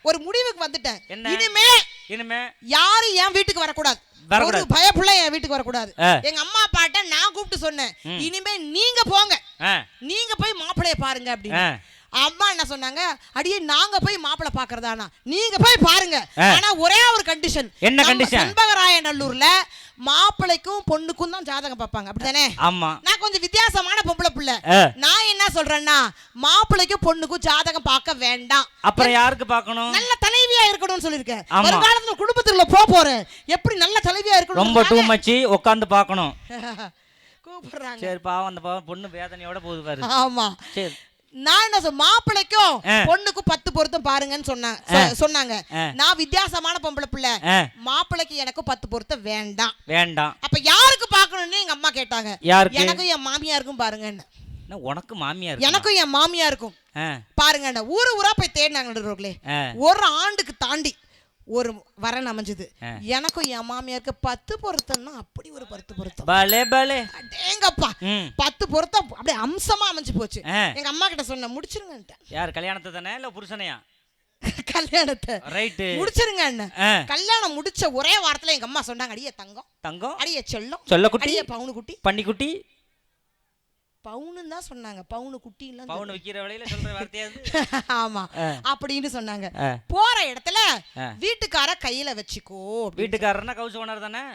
ஒரு முடிவுக்கு வந்துட்டேன், இனிமே யாரும் என் வீட்டுக்கு வரக்கூடாது, ஒரு பயப்புள்ள என் வீட்டுக்கு வரக்கூடாது. எங்க அம்மா அப்பாட்ட நான் கூப்பிட்டு சொன்னேன், இனிமே நீங்க போங்க, நீங்க போய் மாப்பிள்ளைய பாருங்க அப்படின்னு. அம்மா என்ன சொன்னாங்க, அடியே நாங்க போய் மாப்பிள்ளை பாக்குறதானா, நீங்க போய் பாருங்க. ஆனா ஒரே ஒரு கண்டிஷன். என்ன கண்டிஷன்? செண்பகராயநல்லூர்ல மாப்பிள்ளைக்கும் பொண்ணுக்கும் தான் ஜாதகம் பார்ப்பாங்க, அப்படிதானே? ஆமா. நான் கொஞ்சம் வித்தியாசமான பொம்பளை பிள்ளை. நான் என்ன சொல்றேன்னா, மாப்பிள்ளைக்கும் பொண்ணுக்கும் ஜாதகம் பார்க்க வேண்டாம். அப்புறம் யாருக்கு பார்க்கணும்? நல்ல தலைவியா இருக்கணும்னு சொல்லிருக்கேன். ஒரு காலத்துல குடும்பத்துக்குள்ள போறேன், எப்படி நல்ல தலைவியா இருக்கணும். ரொம்ப டூ மச் உட்கார்ந்து பார்க்கணும். கூப்பிடுறாங்க. சரி, பாவம் அந்த பாவம் பொண்ணு வேதனையோட போகுது பாரு. ஆமா. சரி, நான் என்ன சொல், மாப்பிள்ளைக்கும் பொண்ணுக்கும் 10 பொருத்தம் பாருங்கன்னு சொன்னாங்க. நான் வித்தியாசமான பொம்பளை பிள்ளை, மாப்பிள்ளைக்கு எனக்கும் 10 பொருத்தம் வேண்டாம். அப்ப யாருக்கு பார்க்கணும்னு எங்க அம்மா கேட்டாங்க. எனக்கும் என் மாமியாருக்கும் பாருங்கன்னு. உனக்கு மாமியார்? எனக்கும் என் மாமியாருக்கும் பாருங்க. ஊரா போய் தேடினாங்க. ஒரு ஆண்டுக்கு தாண்டி ஒரு வரன் அமைஞ்சது. எனக்கும் என் மாமியாருக்கு 10 பொருத்தம்னா அப்படி ஒரு 10 பொருத்தம். எங்கப்பா 10 பொருத்தம் அப்படியே அம்சமா அமைஞ்சு போச்சு. எங்க அம்மா கிட்ட சொன்ன முடிச்சிருங்க. யார் கல்யாணத்தை தானே இல்ல புருஷனையா? கல்யாணத்தை முடிச்சிருங்க. கல்யாணம் முடிச்ச ஒரே வாரத்துல எங்க அம்மா சொன்னாங்க, அடியே தங்கம், அடியே செல்லம், சொல்லக்குட்டி, பவுனு குட்டி, பன்னிக்குட்டி. பவுனு தான் சொன்னாங்க, பவுனு குட்டி இல்ல, பவுன் விக்கிற விலையில சொல்ற வார்த்தையாது. ஆமா, அப்படின்னு சொன்னாங்க. போற இடத்துல வீட்டுக்கார கையில வச்சுக்கோ. வீட்டுக்காரர்னா கவுஸ் ஓனர் தானே?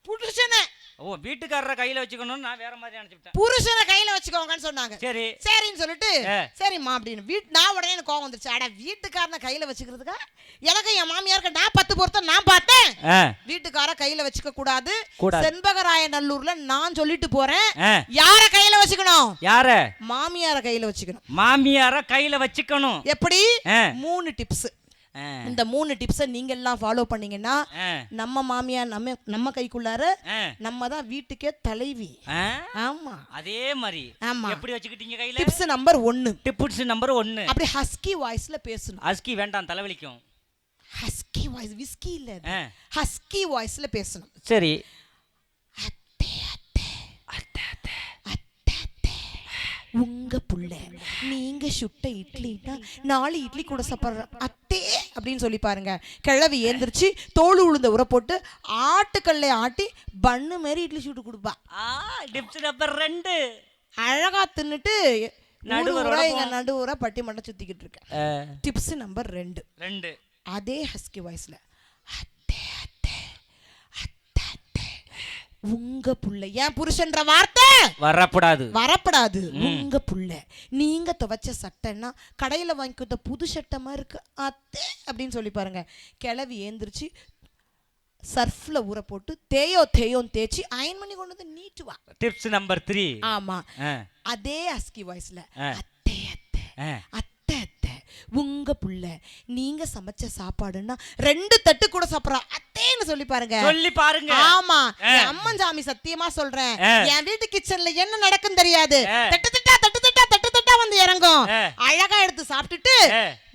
புருஷனே. ஓ, வீட்டுக்காரரை கையில வச்சுக்கணும்னு நான் வேற மாதிரி நினைச்சிட்டேன். புருஷனை கையில வச்சுக்கோங்கன்னு சொன்னாங்க. சரி சரின்னு சொல்லிட்டு சரிம்மா அப்படின்னு நான் உடனே எனக்கு கோவம் வந்துருச்சு. அட, வீட்டுக்காரனை கையில வச்சுக்கிறதுக்கா? எனக்கு என் மாமியாருக்கு நான் 10 பொருத்தம் நான் பார்த்தேன். வீட்டுக்கார கையில வச்சுக்க கூடாது. செண்பகராயநல்லூர்ல நான் சொல்லிட்டு போறேன். யார கையில வச்சுக்கணும்? யார? மாமியார கையில வச்சுக்கணும். மாமியார கையில வச்சுக்கணும். எப்படி? 3 டிப்ஸ். இந்த 3 டிப்ஸை நீங்க எல்லாம் ஃபாலோ பண்ணீங்கன்னா நம்ம மாமியார் நம்ம கைக்குள்ளார நம்ம தான் வீட்டுக்கே தலைவி. ஆமா, அதே மாதிரி. ஆமா, எப்படி வச்சுக்கிட்டீங்க கையில? Tips number 1. Tips number 1. அப்படி ஹஸ்கி வாய்ஸ்ல பேசணும். ஹஸ்கி வேண்டாம், தலைவலிக்கும். ஹஸ்கி வாய்ஸ் விஸ்கி இல்ல, ஹஸ்கி வாய்ஸ்ல பேசணும். சரி. உங்க புள்ள நீங்க சுட்ட இட்லினா 4 இட்லி கூட சாப்பிட்ற அத்தே அப்படின்னு சொல்லி பாருங்க. கிழவி ஏந்திரிச்சு தோல் உளுந்த உர போட்டு ஆட்டுக்கல்லை ஆட்டி பண்ணு மாதிரி இட்லி சுட்டு கொடுப்பா. Tips number 2. அழகா தின்னுட்டு நடுவுற பட்டி மட்டும் சுத்திக்கிட்டு இருக்கேன். Tips number 2. அதே ஹஸ்கி வாய்ஸ்ல, உங்க புள்ள, ஏன் புருஷன்ற வார்த்தை வரப்படாது. உங்க புள்ள நீங்க துவைச்ச சட்டைன்னா கடையில வாங்கிக்கிட்ட புது சட்டமா இருக்கு அத்தே அப்படின்னு சொல்லி பாருங்க. கிளவி ஏந்திரிச்சு சர்ஃப்ல ஊற போட்டு தேயோன்னு தேய்ச்சி அயன் பண்ணி கொண்டு வந்து நீட்டுவா. Tips number 3. ஆமா, அதே ஹஸ்கி வாய்ஸ்ல, அத்தே உங்க புள்ள நீங்க சமைச்ச சாப்பாடுன்னா 2 தட்டு கூட சாப்பிட்றா அத்தேன்னு சொல்லி பாருங்க. ஆமா, அம்மன் சாமி சத்தியமா சொல்றேன், என் வீட்டு கிச்சன்ல என்ன நடக்குன்னு தெரியாது. தட்டு தட்டா வந்து இறங்கும். அழகா எடுத்து சாப்பிட்டுட்டு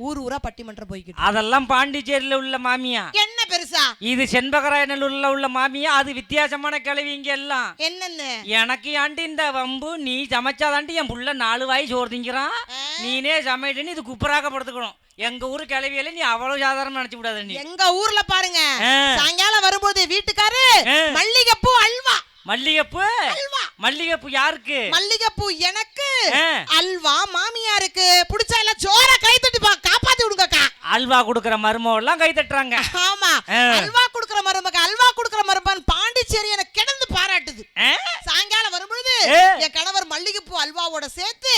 ஊரா பட்டிமன்றம் போய்கிட்டு. அதெல்லாம் பாண்டிச்சேரியில உள்ள மாமியா. என்ன பெருசா? இது செண்பகராயநல்லூர்ல உள்ள மாமியா. அது வித்தியாசமான கிளவி. இங்க எல்லாம் என்னன்னு எனக்கு ஆண்டி இந்த வம்பு. நீ சமைச்சாதாண்டி என் புள்ள 4 வாய் சோறு திங்கிறான், நீனே சமையன்னு இது குப்பராக படுத்துக்கணும். எங்க ஊரு கிளவியில நீ அவ்வளவு சாதாரணமா நினைச்சு விடாத. நீ எங்க ஊர்ல பாருங்க, சாயங்காலம் வரும்போது வீட்டுக்காரு மல்லிகைப்பூ அல்வா. மல்லிகைப்பூ யாருக்கு? மல்லிகைப்பூ எனக்கு, அல்வா மாமியாருக்கு. பிடிச்சா எல்லாம் ஜோர கை தட்டி காப்பாத்தி விடுங்கக்கா. அல்வா குடுக்கற மருமக எல்லாம் கை தட்டுறாங்க. ஆமா, அல்வா குடுக்கற மருமகன் பாண்டிச்சேரி எனக்கு கிடந்து பாராட்டுது. சாயங்காலம் வரும்பொழுது என் கணவர் மல்லிகைப்பூ அல்வாவோட சேர்த்து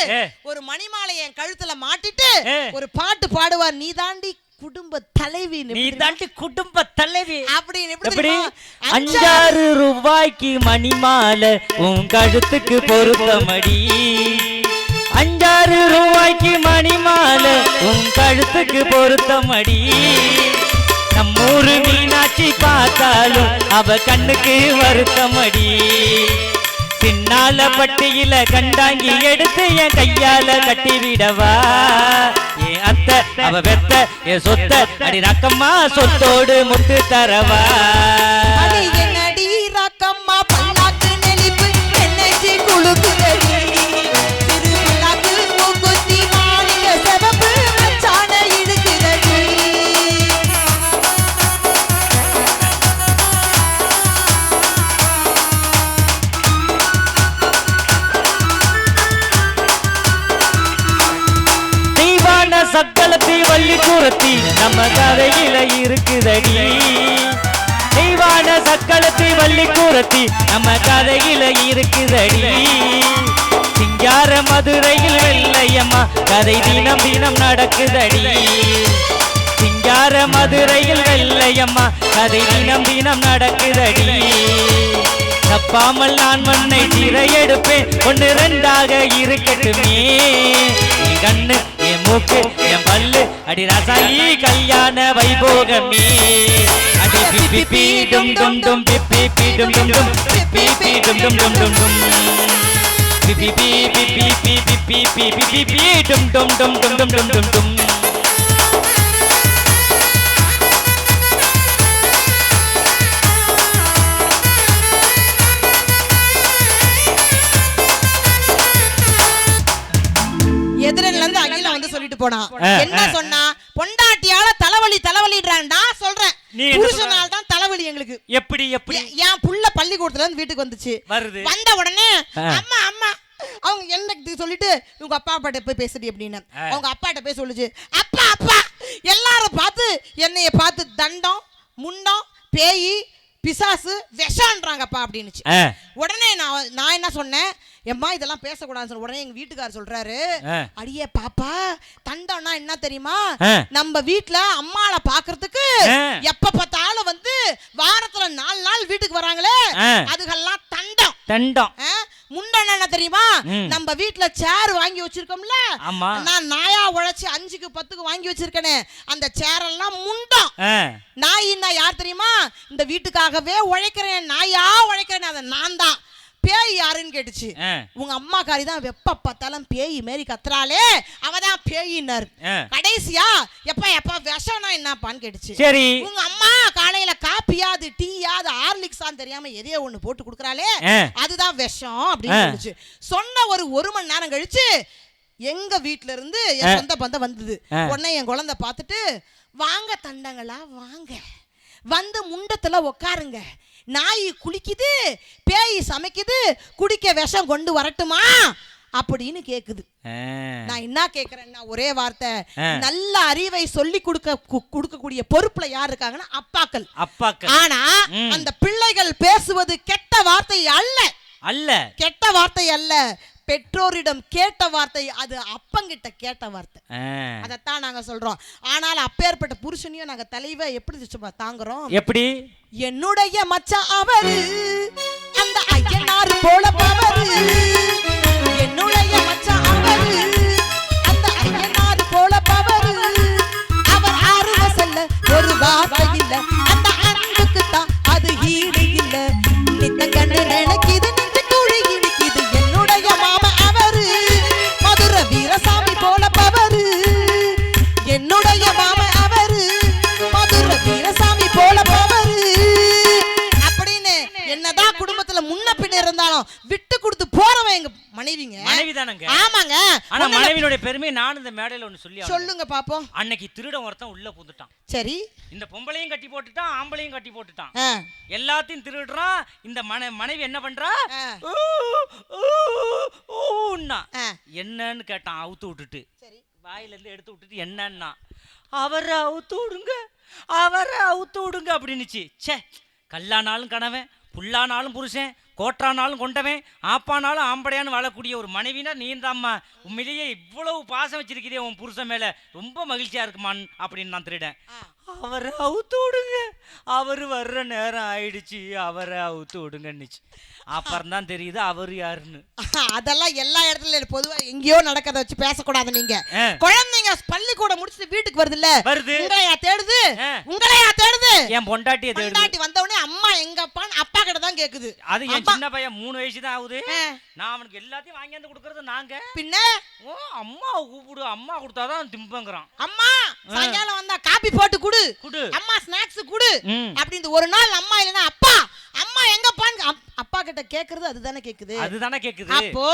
ஒரு மணிமாலை என் கழுத்துல மாட்டிட்டு ஒரு பாட்டு பாடுவார். நீ தாண்டி குடும்ப தலைவி, நீ தாண்டி குடும்ப தலைவி அப்படின்னு. எப்படி? 5-6 ரூபாய்க்கு மணிமாலை உன் கழுத்துக்கு பொருத்தமடி. 5-6 ரூபாய்க்கு மணிமாலை உன் கழுத்துக்கு பொருத்தமடி. நம்மூரு மீனாட்சி பார்த்தாலும் அவ கண்ணுக்கு வருத்தமடி. சின்னால பட்டியில கண்டாங்கி எடுத்து என் கையால கட்டி விடவா. என் அத்தை அவ வெத்த என் சொத்த அடி ராக்கம்மா சொத்தோடு முத்து தரவா. என்னடி ராக்கம்மா பல்லாக்கு நெளிப்பு என்னை குழுக்குறது. திருவிழாக்கு மூக்குத்தி மாநில சிவப்பு மச்சான இழுக்கிறது. பள்ளிக்கூடத்தி நம்ம கதையில இருக்குதடி. தெய்வான சக்களத்தி பள்ளிக்கூடத்தி நம்ம கதையில இருக்குதடி. சிங்கார மதுரையில் வெள்ளையம்மா கதை தினம் தினம் நடக்குதடி. சிங்கார மதுரையில் வெள்ளையம்மா கதை தினம் தினம் நடக்குதடி. தப்பாமல் நான் மண்ணை திரையெடுப்பேன், ஒன்று ரெண்டாக இருக்கட்டுமே. என் கண்ணு என் மூக்கு என் பல்லு அடி ரசாயி கல்யாண வைபோகமே. அடி பி பி டும் டும் டும் பி பி பி டும் டும் டும் பி பி டும் டும் டும் டும் டும் பி பி பி பி பி பி பி பி பி பி பி டும் டும் டும் டும் டும் டும் டும் டும். எதிரில இருந்து அகில வந்து சொல்லிட்டு போனா என்ன சொன்னா, பொண்டாட்டியால தலைவலி தலைவலின்றான்டா. சொல்றேன் புருஷனால தான் தலைவலி எங்களுக்கு. எப்படி எப்படி என் புள்ள பள்ளிக்கூடத்துல இருந்து வீட்டுக்கு வந்துச்சு. வந்த உடனே அம்மா அம்மா அவங்க என்ன சொல்லிட்டு உங்க அப்பா அப்பாட்ட போய் பேசுடி அப்படின்னு அவங்க அப்பாட்ட போய் சொல்லுச்சு. அப்பா அப்பா எல்லாரும் பார்த்து என்னைய பார்த்து தண்டம் முண்டம் பேய் பிசாசு விஷம்ன்றாங்கப்பா அப்படின்னுச்சு. உடனே நான் என்ன சொன்னேன், எம்மா இதெல்லாம் பேசக்கூடாதுன்னு சொல்ல. உடனே எங்க வீட்டுக்காரர் சொல்றாரு, அடியே பாப்பா தண்டம்னா என்ன தெரியுமா, நம்ம வீட்டுல அம்மாள பாக்குறதுக்கு எப்ப பார்த்தாலும் வந்து வாரத்துல 4 நாள் வீட்டுக்கு வராங்களே அதுகெல்லாம் தண்டம். தண்டம் முண்டன என்ன தெரியுமா, நம்ம வீட்டுல சேர் வாங்கி வச்சிருக்கோம்ல, நான் நாயா உழைச்சு 5க்கு 10க்கு வாங்கி வச்சிருக்கேனே அந்த சேர் எல்லாம் முண்டம். நாயின்னா யார் தெரியுமா, இந்த வீட்டுக்காகவே உழைக்கிறேன் நாயா உழைக்கிறேன் அதை நான் தான். பேய் யாருன்னு கேட்டுச்சு. உங்க அம்மா காரி தான் வெப்ப பார்த்தாலும் பேய் மாரி கத்துறாளே அவதான் பேயினாரு. கடைசியா எப்ப எப்ப விஷம்னா என்னப்பான்னு கேட்டுச்சு. சரி உங்க அம்மா காலையில காப்பியாது டீயாது ஹார்லிக்ஸான்னு தெரியாம எதையோ ஒண்ணு போட்டு குடுக்கறாளே அதுதான் விஷம் அப்படின்னு சொல்லுச்சு. சொன்ன ஒரு மணி நேரம் கழிச்சு எங்க வீட்டுல இருந்து என் சொந்த பந்தம் வந்தது. உடனே என் குழந்தை பார்த்துட்டு, வாங்க தண்டங்களா வாங்க வந்து முண்டத்துல உக்காருங்க, நாய் குளிக்குது பேய் சமைக்குது குடிக்க விஷம் கொண்டு வரட்டுமா அப்படின்னு கேக்குது. நான் என்ன கேக்குறேன்னா ஒரே வார்த்தை, நல்ல அறிவை சொல்லி கொடுக்கக்கூடிய பொறுப்புல யார் இருக்காங்கன்னா அப்பாக்கள். ஆனா அந்த பிள்ளைகள் பேசுவது கெட்ட வார்த்தை அல்ல அல்ல கெட்ட வார்த்தை அல்ல, பெற்றோரிடம் கேட்ட வார்த்தை, அது அப்பங்கிட்ட கேட்ட வார்த்தை. அதத்தான் நாங்க சொல்றோம். ஆனால் அப்பேற்பட்ட புருஷனையும் நாங்க தலைவா எப்படி தாங்குறோம். எப்படி என்னுடைய மச்சான் அவரு அந்த ஐயனார் போல பவரு, என்னுடைய மச்சான் அவரு அந்த ஐயனார் போல பவரு, அவர் ஆறுவ சொல்ல ஒரு வார்த்தை இல்ல, அந்த அன்புக்கு தான் அது ஈடு இல்ல, நித்த கண்ணு நினைக்குது நின்று குழி இடிக்குது, என்னுடைய மாமா அவரு மதுரை வீரசாமி போல பவரு, என்னுடைய மாமா அவரு மதுரை வீரசாமி போல பவரு அப்படின்னு. என்னதான் குடும்பத்துல முன்ன பின்ன இருந்தாலும் விட்டு கொடுத்து போறவன் எங்க மனைவிங்க. மனைவிதானங்க. ஆமாங்க. ஆனா மனைவியோட பெருமை நான் இந்த மேடையில ஒன்னு சொல்லுங்க பாப்போம். அன்னைக்கு திருடன் ஒருத்தன் உள்ள புந்துட்டான். சரி இந்த பொம்பளையும் கட்டி போட்டுட்டான் ஆம்பளையும் கட்டி போட்டுட்டான், எல்லாத்தையும் திருடுறான். இந்த மனைவி என்ன பண்றா, என்னன்னு கேட்டான் அவுத்து விட்டுட்டு, வாயில இருந்து எடுத்து விட்டுட்டு என்னன்னா, அவரை அவுத்து விடுங்க அவரை அவுத்து விடுங்க அப்படின்னுச்சு. சே கல்லானாலும் கணவன் புல்லானாலும் புருஷன் கோட்டானாலும் கொண்டவன் ஆப்பானாலும் ஆம்படையான்னு வாழக்கூடிய ஒரு மனைவினா நீந்தாம்மா, உண்மையிலேயே இவ்வளவு பாசம் வச்சிருக்கிறே உன் புருஷன் மேல, ரொம்ப மகிழ்ச்சியா இருக்குமான் அப்படின்னு நான் திருடேன். அவரை அவுத்து விடுங்க அவரு வர்ற நேரம் ஆயிடுச்சு அவரை அவுத்து விடுங்கன்னுச்சு. அப்புறம் தான் தெரியுது அவரு யாருன்னு. அதெல்லாம் எல்லா இடத்துல பொதுவா எங்கேயோ நடக்கிறத வச்சு பேசக்கூடாது. நீங்க குழந்தைங்க பள்ளிக்கூடம் முடிச்சுட்டு வீட்டுக்கு வருது இல்ல, வருது உங்களையா தேடுது உங்களையா தேடுது, என் பொண்டாட்டியை தேடுது. பொண்டாட்டி வந்த உடனே அம்மா எங்கப்பான்னு அப்பா கிட்ட தான் கேக்குது. அது என் சின்ன பையன் 3 வயசு தான் ஆகுது, நான் அவனுக்கு எல்லாத்தையும் வாங்கி வந்து கொடுக்கறது நாங்க. பின்ன ஓ அம்மா கூப்பிடு, அம்மா கொடுத்தாதான் திம்பங்கிறான். அம்மா சாயங்காலம் வந்தா காபி போட்டு குடு குடு, அம்மா ஸ்நாக்ஸ் குடு அப்படின்னு. ஒரு நாள் அம்மா இல்லைன்னா அப்பா அம்மா எங்கப்பான்னு அப்பா கிட்ட நம்மகிட்ட கேக்குறது அதுதானே கேக்குது. அப்போ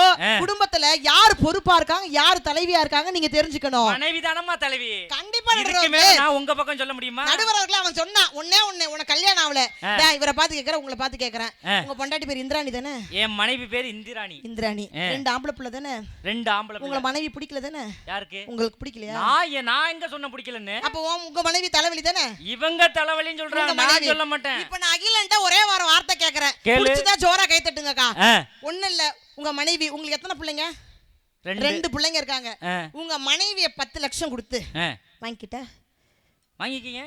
குடும்பத்துல யார் பொறுப்பா இருக்காங்க, யார் தலைவியா இருக்காங்க நீங்க தெரிஞ்சுக்கணும். மனைவி தானம்மா தலைவி. கண்டிப்பா நான் உங்க பக்கம் சொல்ல முடியுமா? நடுவரவர்களே அவன் சொன்னா ஒண்ணே உனக்கு கல்யாணம் ஆகல, இவரை பார்த்து கேக்குறேன், உங்களை பார்த்து கேக்குறேன். உங்க பொண்டாட்டி பேர் இந்திராணி தானே? என் மனைவி பேர் இந்திராணி. 2 ஆம்பளை பிள்ளை தானே? 2 ஆம்பளை. உங்க மனைவி பிடிக்கல தானே? யாருக்கு? உங்களுக்கு பிடிக்கலையா? நான் எங்க சொன்ன பிடிக்கலன்னு? அப்போ உங்க மனைவி தலைவலி தானே? இவங்க தலைவலின்னு சொல்றாங்க, நான் சொல்ல மாட்டேன். இப்போ நான் அகிலன்ட்ட ஒரே ஒரு வார்த்தை கேக்குறேன், புடிச்சதா ஜோரா கை தட்டுங்கக்கா. ஒண்ணு இல்ல, உங்க மனைவி உங்களுக்கு எத்தனை பிள்ளைங்க? 2 பிள்ளைங்க இருக்காங்க. உங்க மனைவிய 10 லட்சம் கொடுத்து வாங்கிக்கிட்ட, வாங்கிக்கீங்க.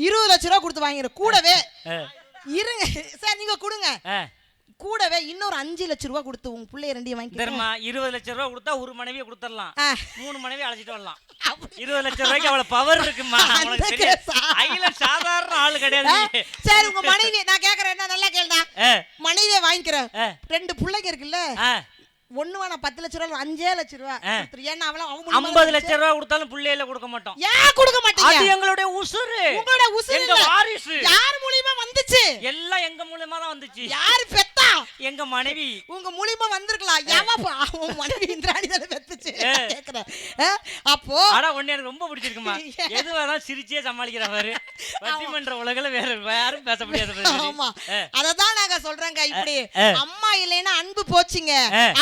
20 லட்சம் ரூபாய் கொடுத்து வாங்கிரு. கூடவே இருங்க சார், நீங்க கொடுங்க. கூடவே இன்னொரு 5 லட்சம் ரூபாய் கொடுத்து உங்க பிள்ளைய 2 வாங்கி தரமா. 20 லட்சம் ரூபாய் கொடுத்தா ஒரு மனைவியை கொடுத்துடலாம், 3 மனைவி அழைச்சிட்டு வரலாம். 20 லட்சம் ரூபாய்க்கு அவ்வளவு பவர் இருக்குமா? அகில சாதாரண ஆளு கிடையாது. சரி, உங்க மனைவி நான் கேக்குறேன், என்ன நல்லா கேளுடா. மனைவியை வாங்கிக்கிறேன். 2 பிள்ளைங்க இருக்குல்ல, ஒண்ணு வேணா 10 லட்சம் ரூபாய் 5 லட்சம் ரூபாய். ஏன்னா அவள 50 லட்சம் ரூபாய் கொடுத்தாலும் புள்ளையில கொடுக்க மாட்டோம். ஏன் கொடுக்க மாட்டீங்க? அது எங்களுடைய உசுரு. உங்களோட உசுரு எங்க வாரிசு. யார் மூலமா வந்துச்சு? எல்லாம் எங்க மூலமா தான் வந்துச்சு. யார் பெத்தா? எங்க மனைவி. உங்க மூலமா வந்திருக்கலாம். ஏமா உங்க மனைவி இந்திராணி தான் பெத்துச்சு கேக்குறேன். அப்போ ஆனா ஒண்ணே எனக்கு ரொம்ப பிடிச்சிருக்குமா, எதுவானா சிரிச்சே சமாளிக்கிறவர். பட்டிமன்ற உலகல வேற யாரும் பேச முடியாது. ஆமா, அததான் நாங்க சொல்றேங்க. இப்படி அம்மா இல்லைன்னா அன்பு போச்சுங்க,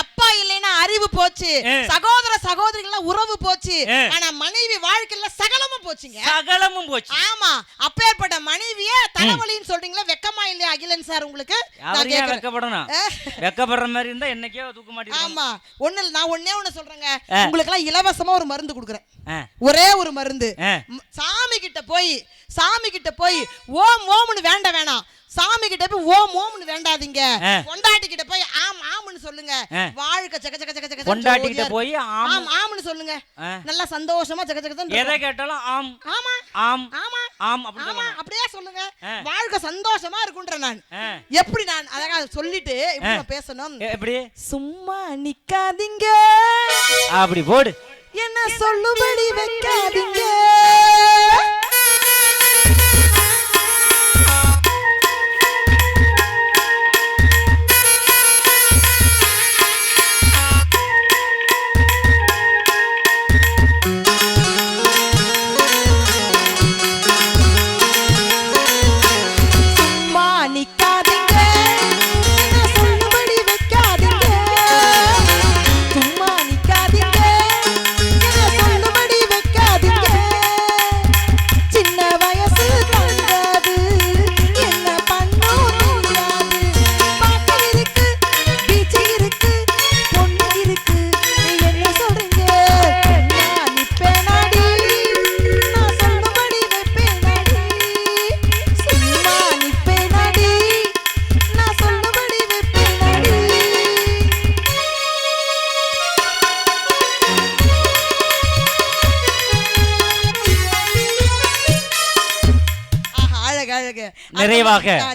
அப்பா இல்லைன்னா அறிவு போச்சு, சகோதர சகோதரிகள் உறவு போச்சு, ஆனா மனைவி வாழ்க்கையில சகலமும் போச்சுங்க. சகலமும் போச்சு. ஆமா, அப்பேற்பட்ட மனைவியே தலைவலின்னு சொல்றீங்களா? வெக்கமா இல்லையா அகிலன் சார் உங்களுக்கு? வெக்கப்படணும். வெக்கப்படுற மாதிரி இருந்தா என்னைக்கே தூக்க மாட்டீங்க. ஆமா, நான் ஒண்ணே சொல்றேங்க, உங்களுக்கு எல்லாம் இலவசமா ஒரு மருந்து கொடுக்குறேன். ஒரே ஒரு மருந்து. சாமி கிட்ட போய் ஓம் ஓம்னு வேண்டாம். சாமி கிட்ட போய் ஓம் ஓம்னு வேண்டாதீங்க. பொண்டாட்டி கிட்ட போய் ஆம் ஆம்னு சொல்லுங்க. வாழ்க்கை ஜக ஜக ஜக ஜக. பொண்டாட்டி கிட்ட போய் ஆம் ஆம்னு சொல்லுங்க. நல்லா சந்தோஷமா ஜக ஜகன்னு எதை கேட்டாலும் ஆம் ஆமா ஆம் ஆமா ஆம் அப்படியே சொல்லுங்க. வாழ்க்கை சந்தோஷமா இருக்குன்ற நான். எப்படி நான் அழகா சொல்லிட்டு இப்படி பேசணும். எப்படி? சும்மா நிக்காதீங்க, அப்படி போடு. என்ன சொல்லுபடி வைக்காதீங்க.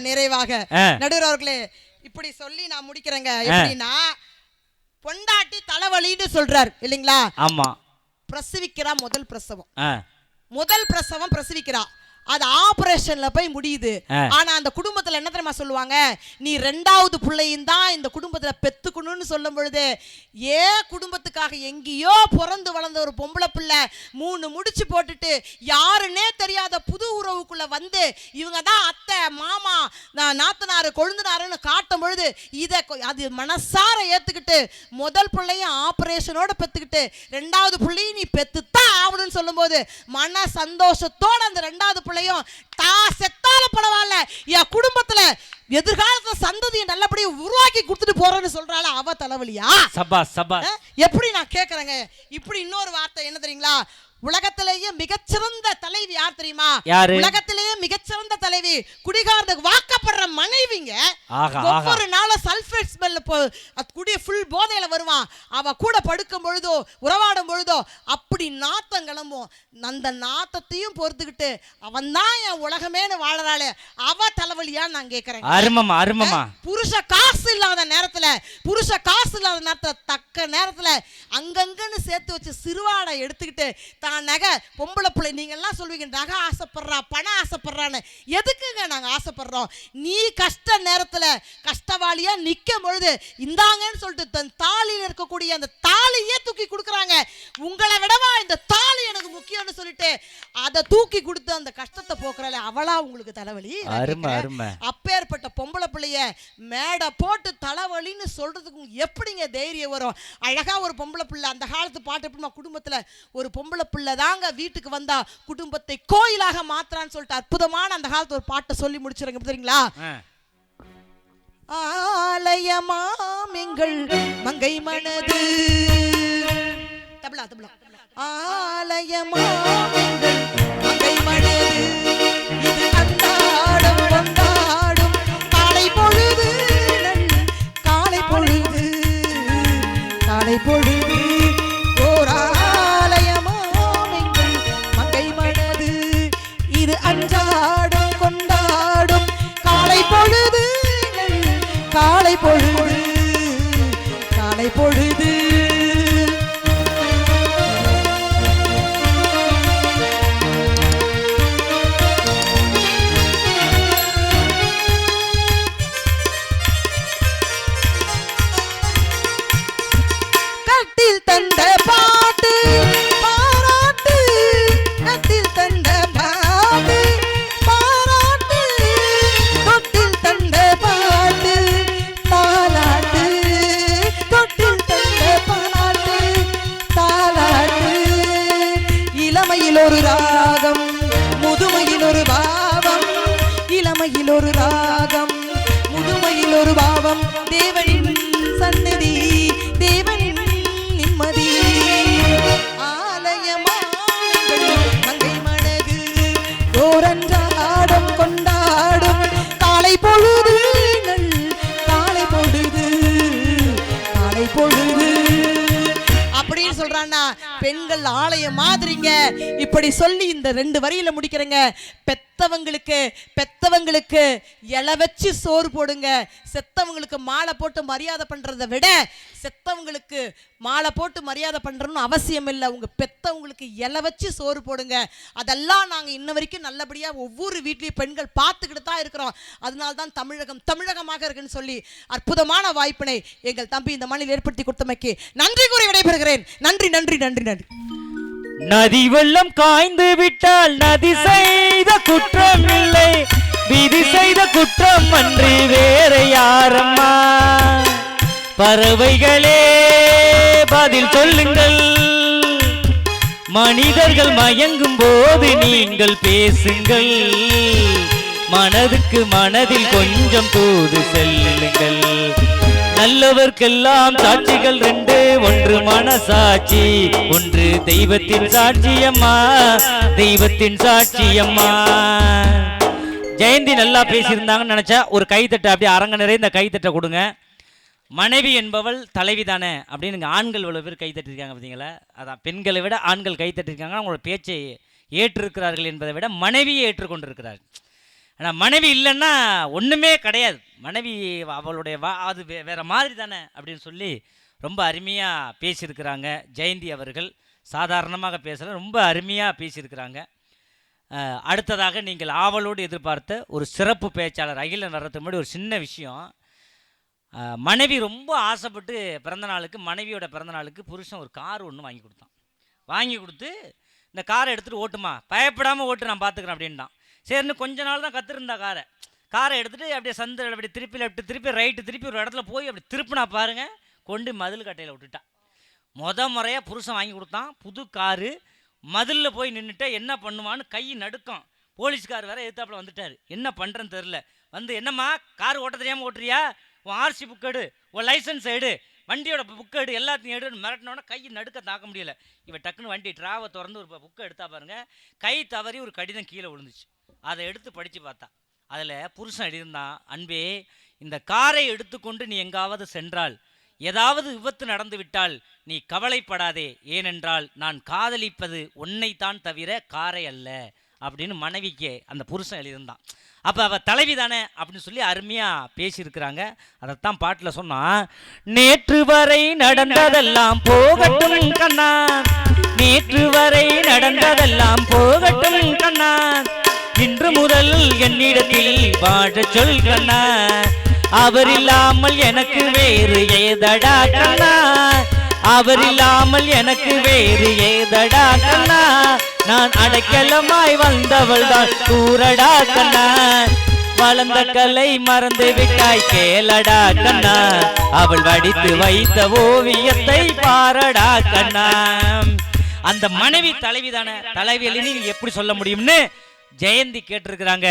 நிறைவாக நடுவர் அவர்களே, இப்படி சொல்லி நான் முடிக்கிறேங்க. எப்படின்னா, பொண்டாட்டி தலைவலின்னு சொல்றார் இல்லீங்களா? ஆமா. பிரசவிக்கிறா, முதல் பிரசவம் பிரசவிக்கிறா, அது ஆபரேஷன்ல போய் முடியுது. ஆனா அந்த குடும்பத்துல என்ன தெரியுமா சொல்லுவாங்க? நீ 2வது பிள்ளையும் தான் இந்த குடும்பத்துல பெத்துக்கணும்னு சொல்லும் பொழுது, குடும்பத்துக்காக எங்கேயோ பிறந்து வளர்ந்த ஒரு பொம்பளை பிள்ளை 3 முடிச்சு போட்டுட்டு யாருன்னே தெரியாத புது உறவுக்குள்ள வந்து இவங்க தான் அத்தை மாமா நாத்தனாரு கொழுந்தனாருன்னு காட்டும் பொழுது அது மனசார ஏத்துக்கிட்டு முதல் பிள்ளையும் ஆபரேஷனோட பெத்துக்கிட்டு 2வது பிள்ளையும் நீ பெத்துத்தான் ஆகணும்னு சொல்லும் போது மன சந்தோஷத்தோட அந்த 2வது பிள்ளையும் செத்தால பரவாயில்ல, என் குடும்பத்துல எதிர்காலத்துல சந்ததியை நல்லபடியா உருவாக்கி கொடுத்துட்டு போறேன்னு சொல்றாள, அவ தலைவலியா? எப்படி நான் கேக்குறேங்க. இப்படி இன்னொரு வார்த்தை என்ன தெரியுங்களா? உலகத்திலேயே மிகச்சிறந்த தலைவி யார் தெரியுமா? உலகத்திலேயே மிகச்சிறந்த தலைவி குடிகாரனுக்கு வாக்கப்படுற மனைவிங்க. ஒவ்வொரு நாளும் சல்ஃபேட் ஸ்மெல் குடிய ஃபுல் போதையில வருவான். அவ கூட படுக்கும் பொழுதோ உறவாடும் பொழுதோ அப்படி நாத்தம் கிளம்பும். அந்த நாத்தத்தையும் பொறுத்துக்கிட்டு அவன் தான் என் உலகமேனு வாழறாளே, அவ தலைவலியா நான் கேட்கிறேன். புருஷ காசு இல்லாத நேரத்துல தக்க நேரத்துல அங்கங்கன்னு சேர்த்து வச்சு சிறுவாடை எடுத்துக்கிட்டு தான் நகை பொம்பளை பிள்ளை. நீங்க எல்லாம் சொல்வீங்க நகை ஆசைப்படுறா, பணம் ஆசைப்படுறான்னு. எதுக்குங்க நாங்க ஆசைப்படுறோம்? நீ கஷ்ட நேரத்துல கஷ்டவாளியா நிக்கும் பொழுது இந்தாங்கன்னு சொல்லிட்டு தன் தாலியில் இருக்கக்கூடிய அந்த தாலியே தூக்கி கொடுக்குறாங்க. உங்களை விடவா இந்த தாலி எனக்கு முக்கியம்னு சொல்லிட்டு அதை தூக்கி கொடுத்து அந்த கஷ்டத்தை போக்குறாள். அவளா உங்களுக்கு தலைவலி? அப்பேற்பட்ட பொம்பளை பிள்ளைய மேடை போட்டு தலைவலின்னு சொல்றதுக்கு எப்படிங்க தைரியம் வரும்? அழகா ஒரு பொம்பளை பிள்ளை, அந்த காலத்து பாட்டு எப்படிமா, குடும்பத்துல ஒரு பொம்பளை பிள்ளை தாங்க வீட்டுக்கு வந்தா குடும்பத்தை கோயிலாக மாத்துறான்னு சொல்லிட்டு அற்புதமான அந்த காலத்து ஒரு பாட்டை சொல்லி முடிச்சிருங்க தெரியுங்களா? ஆலயமாம் எங்கள் மங்கை மனது, தபலா தபலா, ஆலயமாம் எங்கள் மங்கை மனது, இது அன்றாடம் கொண்டாடும் காலை பொழுது, காலை பொழுது, காலை பொழுது, ஓர் ஆலயமாம் எங்கள் மங்கை மனது, இது அன்றாடம் கொண்டாடும் காலை பொழுது, காலை பொழுது, காலை பொழுது. கட்டில் தந்த பாட்டு பாராட்டு, கட்டில் தந்த பாட்டு பாராட்டு, தொட்டில் தந்த பாட்டு தாலாட்டு, தொட்டில் தந்த பாட்டு தாலாட்டு. இளமையில் ஒரு ராகம், முதுமையில் ஒரு பாவம், இளமையில் ஒரு ராகம், முதுமையில் ஒரு பாவம், தேவனின் சந்நிதி, தேவனின் நிம்மதி. ஆலயமாங்கள் மங்கை மனது, ஓரன்றாடம் கொண்டாடும் காலை பொழுது, காலை பொழுது, காலை பொழுது அப்படின்னு சொல்றான்னா பெண்கள் ஆலயம் மாதிரிங்க. இப்படி சொல்லி இந்த 2 வரியில முடிக்கிறேங்க. பெத்தவங்களுக்கு இலை வச்சு சோறு போடுங்க. செத்தவங்களுக்கு மாலை போட்டு மரியாதை பண்றதை விட செத்தவங்களுக்கு மாலை போட்டு மரியாதை பண்றோம்னு அவசியம் இல்லை. உங்க பெத்தவங்களுக்கு இலை வச்சு சோறு போடுங்க. அதெல்லாம் நாங்க இன்ன வரைக்கும் நல்லபடியா ஒவ்வொரு வீட்லயும் பெண்கள் பார்த்துக்கிட்டு தான் இருக்கிறோம். அதனால தான் தமிழகம் தமிழகமாக இருக்குன்னு சொல்லி அற்புதமான வாய்ப்பினை எங்கள் தம்பி இந்த மண்ணில் ஏற்படுத்தி கொடுத்தமைக்கு நன்றி கூறி விடைபெறுகிறேன். நன்றி நன்றி நன்றி நன்றி. நதி வெள்ளம் காய்ந்து விட்டால் நதி செய்த குற்றம் இல்லை, விதி செய்த குற்றம் அன்றி வேற யாரம்மா? பறவைகளே பதில் சொல்லுங்கள், மனிதர்கள் மயங்கும் போது நீங்கள் பேசுங்கள், மனதுக்கு மனதில் கொஞ்சம் தூது செல்லுங்கள். நல்லவர்க்கெல்லாம் சாட்சிகள் 2, ஒன்று மனசாட்சி, ஒன்று தெய்வத்தின் சாட்சியம்மா, தெய்வத்தின் சாட்சியம்மா. ஜெயந்தி நல்லா பேசியிருந்தாங்கன்னு நினைச்சா ஒரு கைத்தட்டை அப்படியே அரங்க நிறைய இந்த கைத்தட்டை கொடுங்க. மனைவி என்பவள் தலைவி தானே அப்படின்னு ஆண்கள் இவ்வளோ பேர் கைத்தட்டிருக்காங்க பார்த்தீங்களா? அதான் பெண்களை விட ஆண்கள் கைத்தட்டிருக்காங்க. அவங்களோட பேச்சை ஏற்றிருக்கிறார்கள் என்பதை விட மனைவியை ஏற்றுக்கொண்டிருக்கிறார்கள். ஆனால் மனைவி இல்லைன்னா ஒன்றுமே கிடையாது. மனைவி அவளுடைய அது வேறு மாதிரி தானே அப்படின்னு சொல்லி ரொம்ப அருமையாக பேசியிருக்கிறாங்க ஜெயந்தி அவர்கள். சாதாரணமாக பேசல, ரொம்ப அருமையாக பேசியிருக்கிறாங்க. அடுத்ததாக நீங்கள் ஆவலோடு எதிர்பார்த்த ஒரு சிறப்பு பேச்சாளர் அகில நடத்தும் முன்னாடி ஒரு சின்ன விஷயம். மனைவி ரொம்ப ஆசைப்பட்டு மனைவியோட பிறந்தநாளுக்கு புருஷன் ஒரு கார் ஒன்று வாங்கி கொடுத்தான். வாங்கி கொடுத்து இந்த காரை எடுத்துகிட்டு ஓட்டுமா, பயப்படாமல் ஓட்டு, நான் பார்த்துக்கிறேன் அப்படின்ட்டான். சரின்னு கொஞ்ச நாள் தான் கற்றுருந்தா காரை எடுத்துகிட்டு அப்படியே சந்து அப்படி திருப்பி லெஃப்ட் திருப்பி ரைட்டு திருப்பி ஒரு இடத்துல போய் அப்படி திருப்பினா பாருங்க, கொண்டு மதில் கட்டையில் விட்டுட்டான். முறையாக புருஷன் வாங்கி கொடுத்தான் புது காரு. மதிலில் போய் நின்றுட்ட என்ன பண்ணுவான்னு கை நடுக்கம். போலீஸ்கார் வேற எதிர்த்தாப்புல வந்துட்டார். என்ன பண்ணுறேன்னு தெரில. வந்து என்னம்மா கார் ஓட்ட தெரியாமல் ஓட்டுறியா, உன் ஆர்சி புக் எடு, உன் லைசன்ஸ் எடு, வண்டியோட புக்கு எடு, எல்லாத்தையும் எடுன்னு மிரட்டினோன்னா கை நடுக்க தாக்க முடியல. இவன் டக்குன்னு வண்டி டிராவை திறந்து ஒரு புக்கை எடுத்தா பாருங்க, கை தவறி ஒரு கடிதம் கீழே விழுந்துச்சு. அதை எடுத்து படித்து பார்த்தா அதில் புருஷன் எழுதியிருந்தான், அன்பே இந்த காரை எடுத்துக்கொண்டு நீ எங்காவது சென்றால் ஏதாவது விபத்து நடந்து விட்டால் நீ கவலைப்படாதே, ஏனென்றால் நான் காதலிப்பது உன்னைத்தான் தவிர காரை அல்ல அப்படின்னு மனைவிக்கு அந்த புருஷன் எழுதியிருந்தான். அப்போ அவள் தலைவி தானே அப்படின்னு சொல்லி அருமையாக பேசியிருக்கிறாங்க. அதைத்தான் பாட்டில் சொன்னா, நேற்று வரை நடந்ததெல்லாம் போகட்டும் கண்ணா, நேற்று வரை நடந்ததெல்லாம் போகட்டும் கண்ணா, இன்று முதல் என்னிடத்தில் வாழ சொல் கண்ணா, அவர் இல்லாமல் எனக்கு வேறு ஏதடா கண்ணா, அவர் இல்லாமல் எனக்கு வேறு ஏதடா கண்ணா, நான் அடைக்கலமாய் வந்தவள் தான் கூறடா கண்ணா, வளர்ந்த கலை மறந்து விட்டாய் கேளடா கண்ணா, அவள் வடித்து வைத்த ஓவியத்தை பாரடா கண்ணா. அந்த மனைவி தலைவி தானே, தலைவியில நீ எப்படி சொல்ல முடியும்னு ஜெயந்தி கேட்டிருக்கிறாங்க.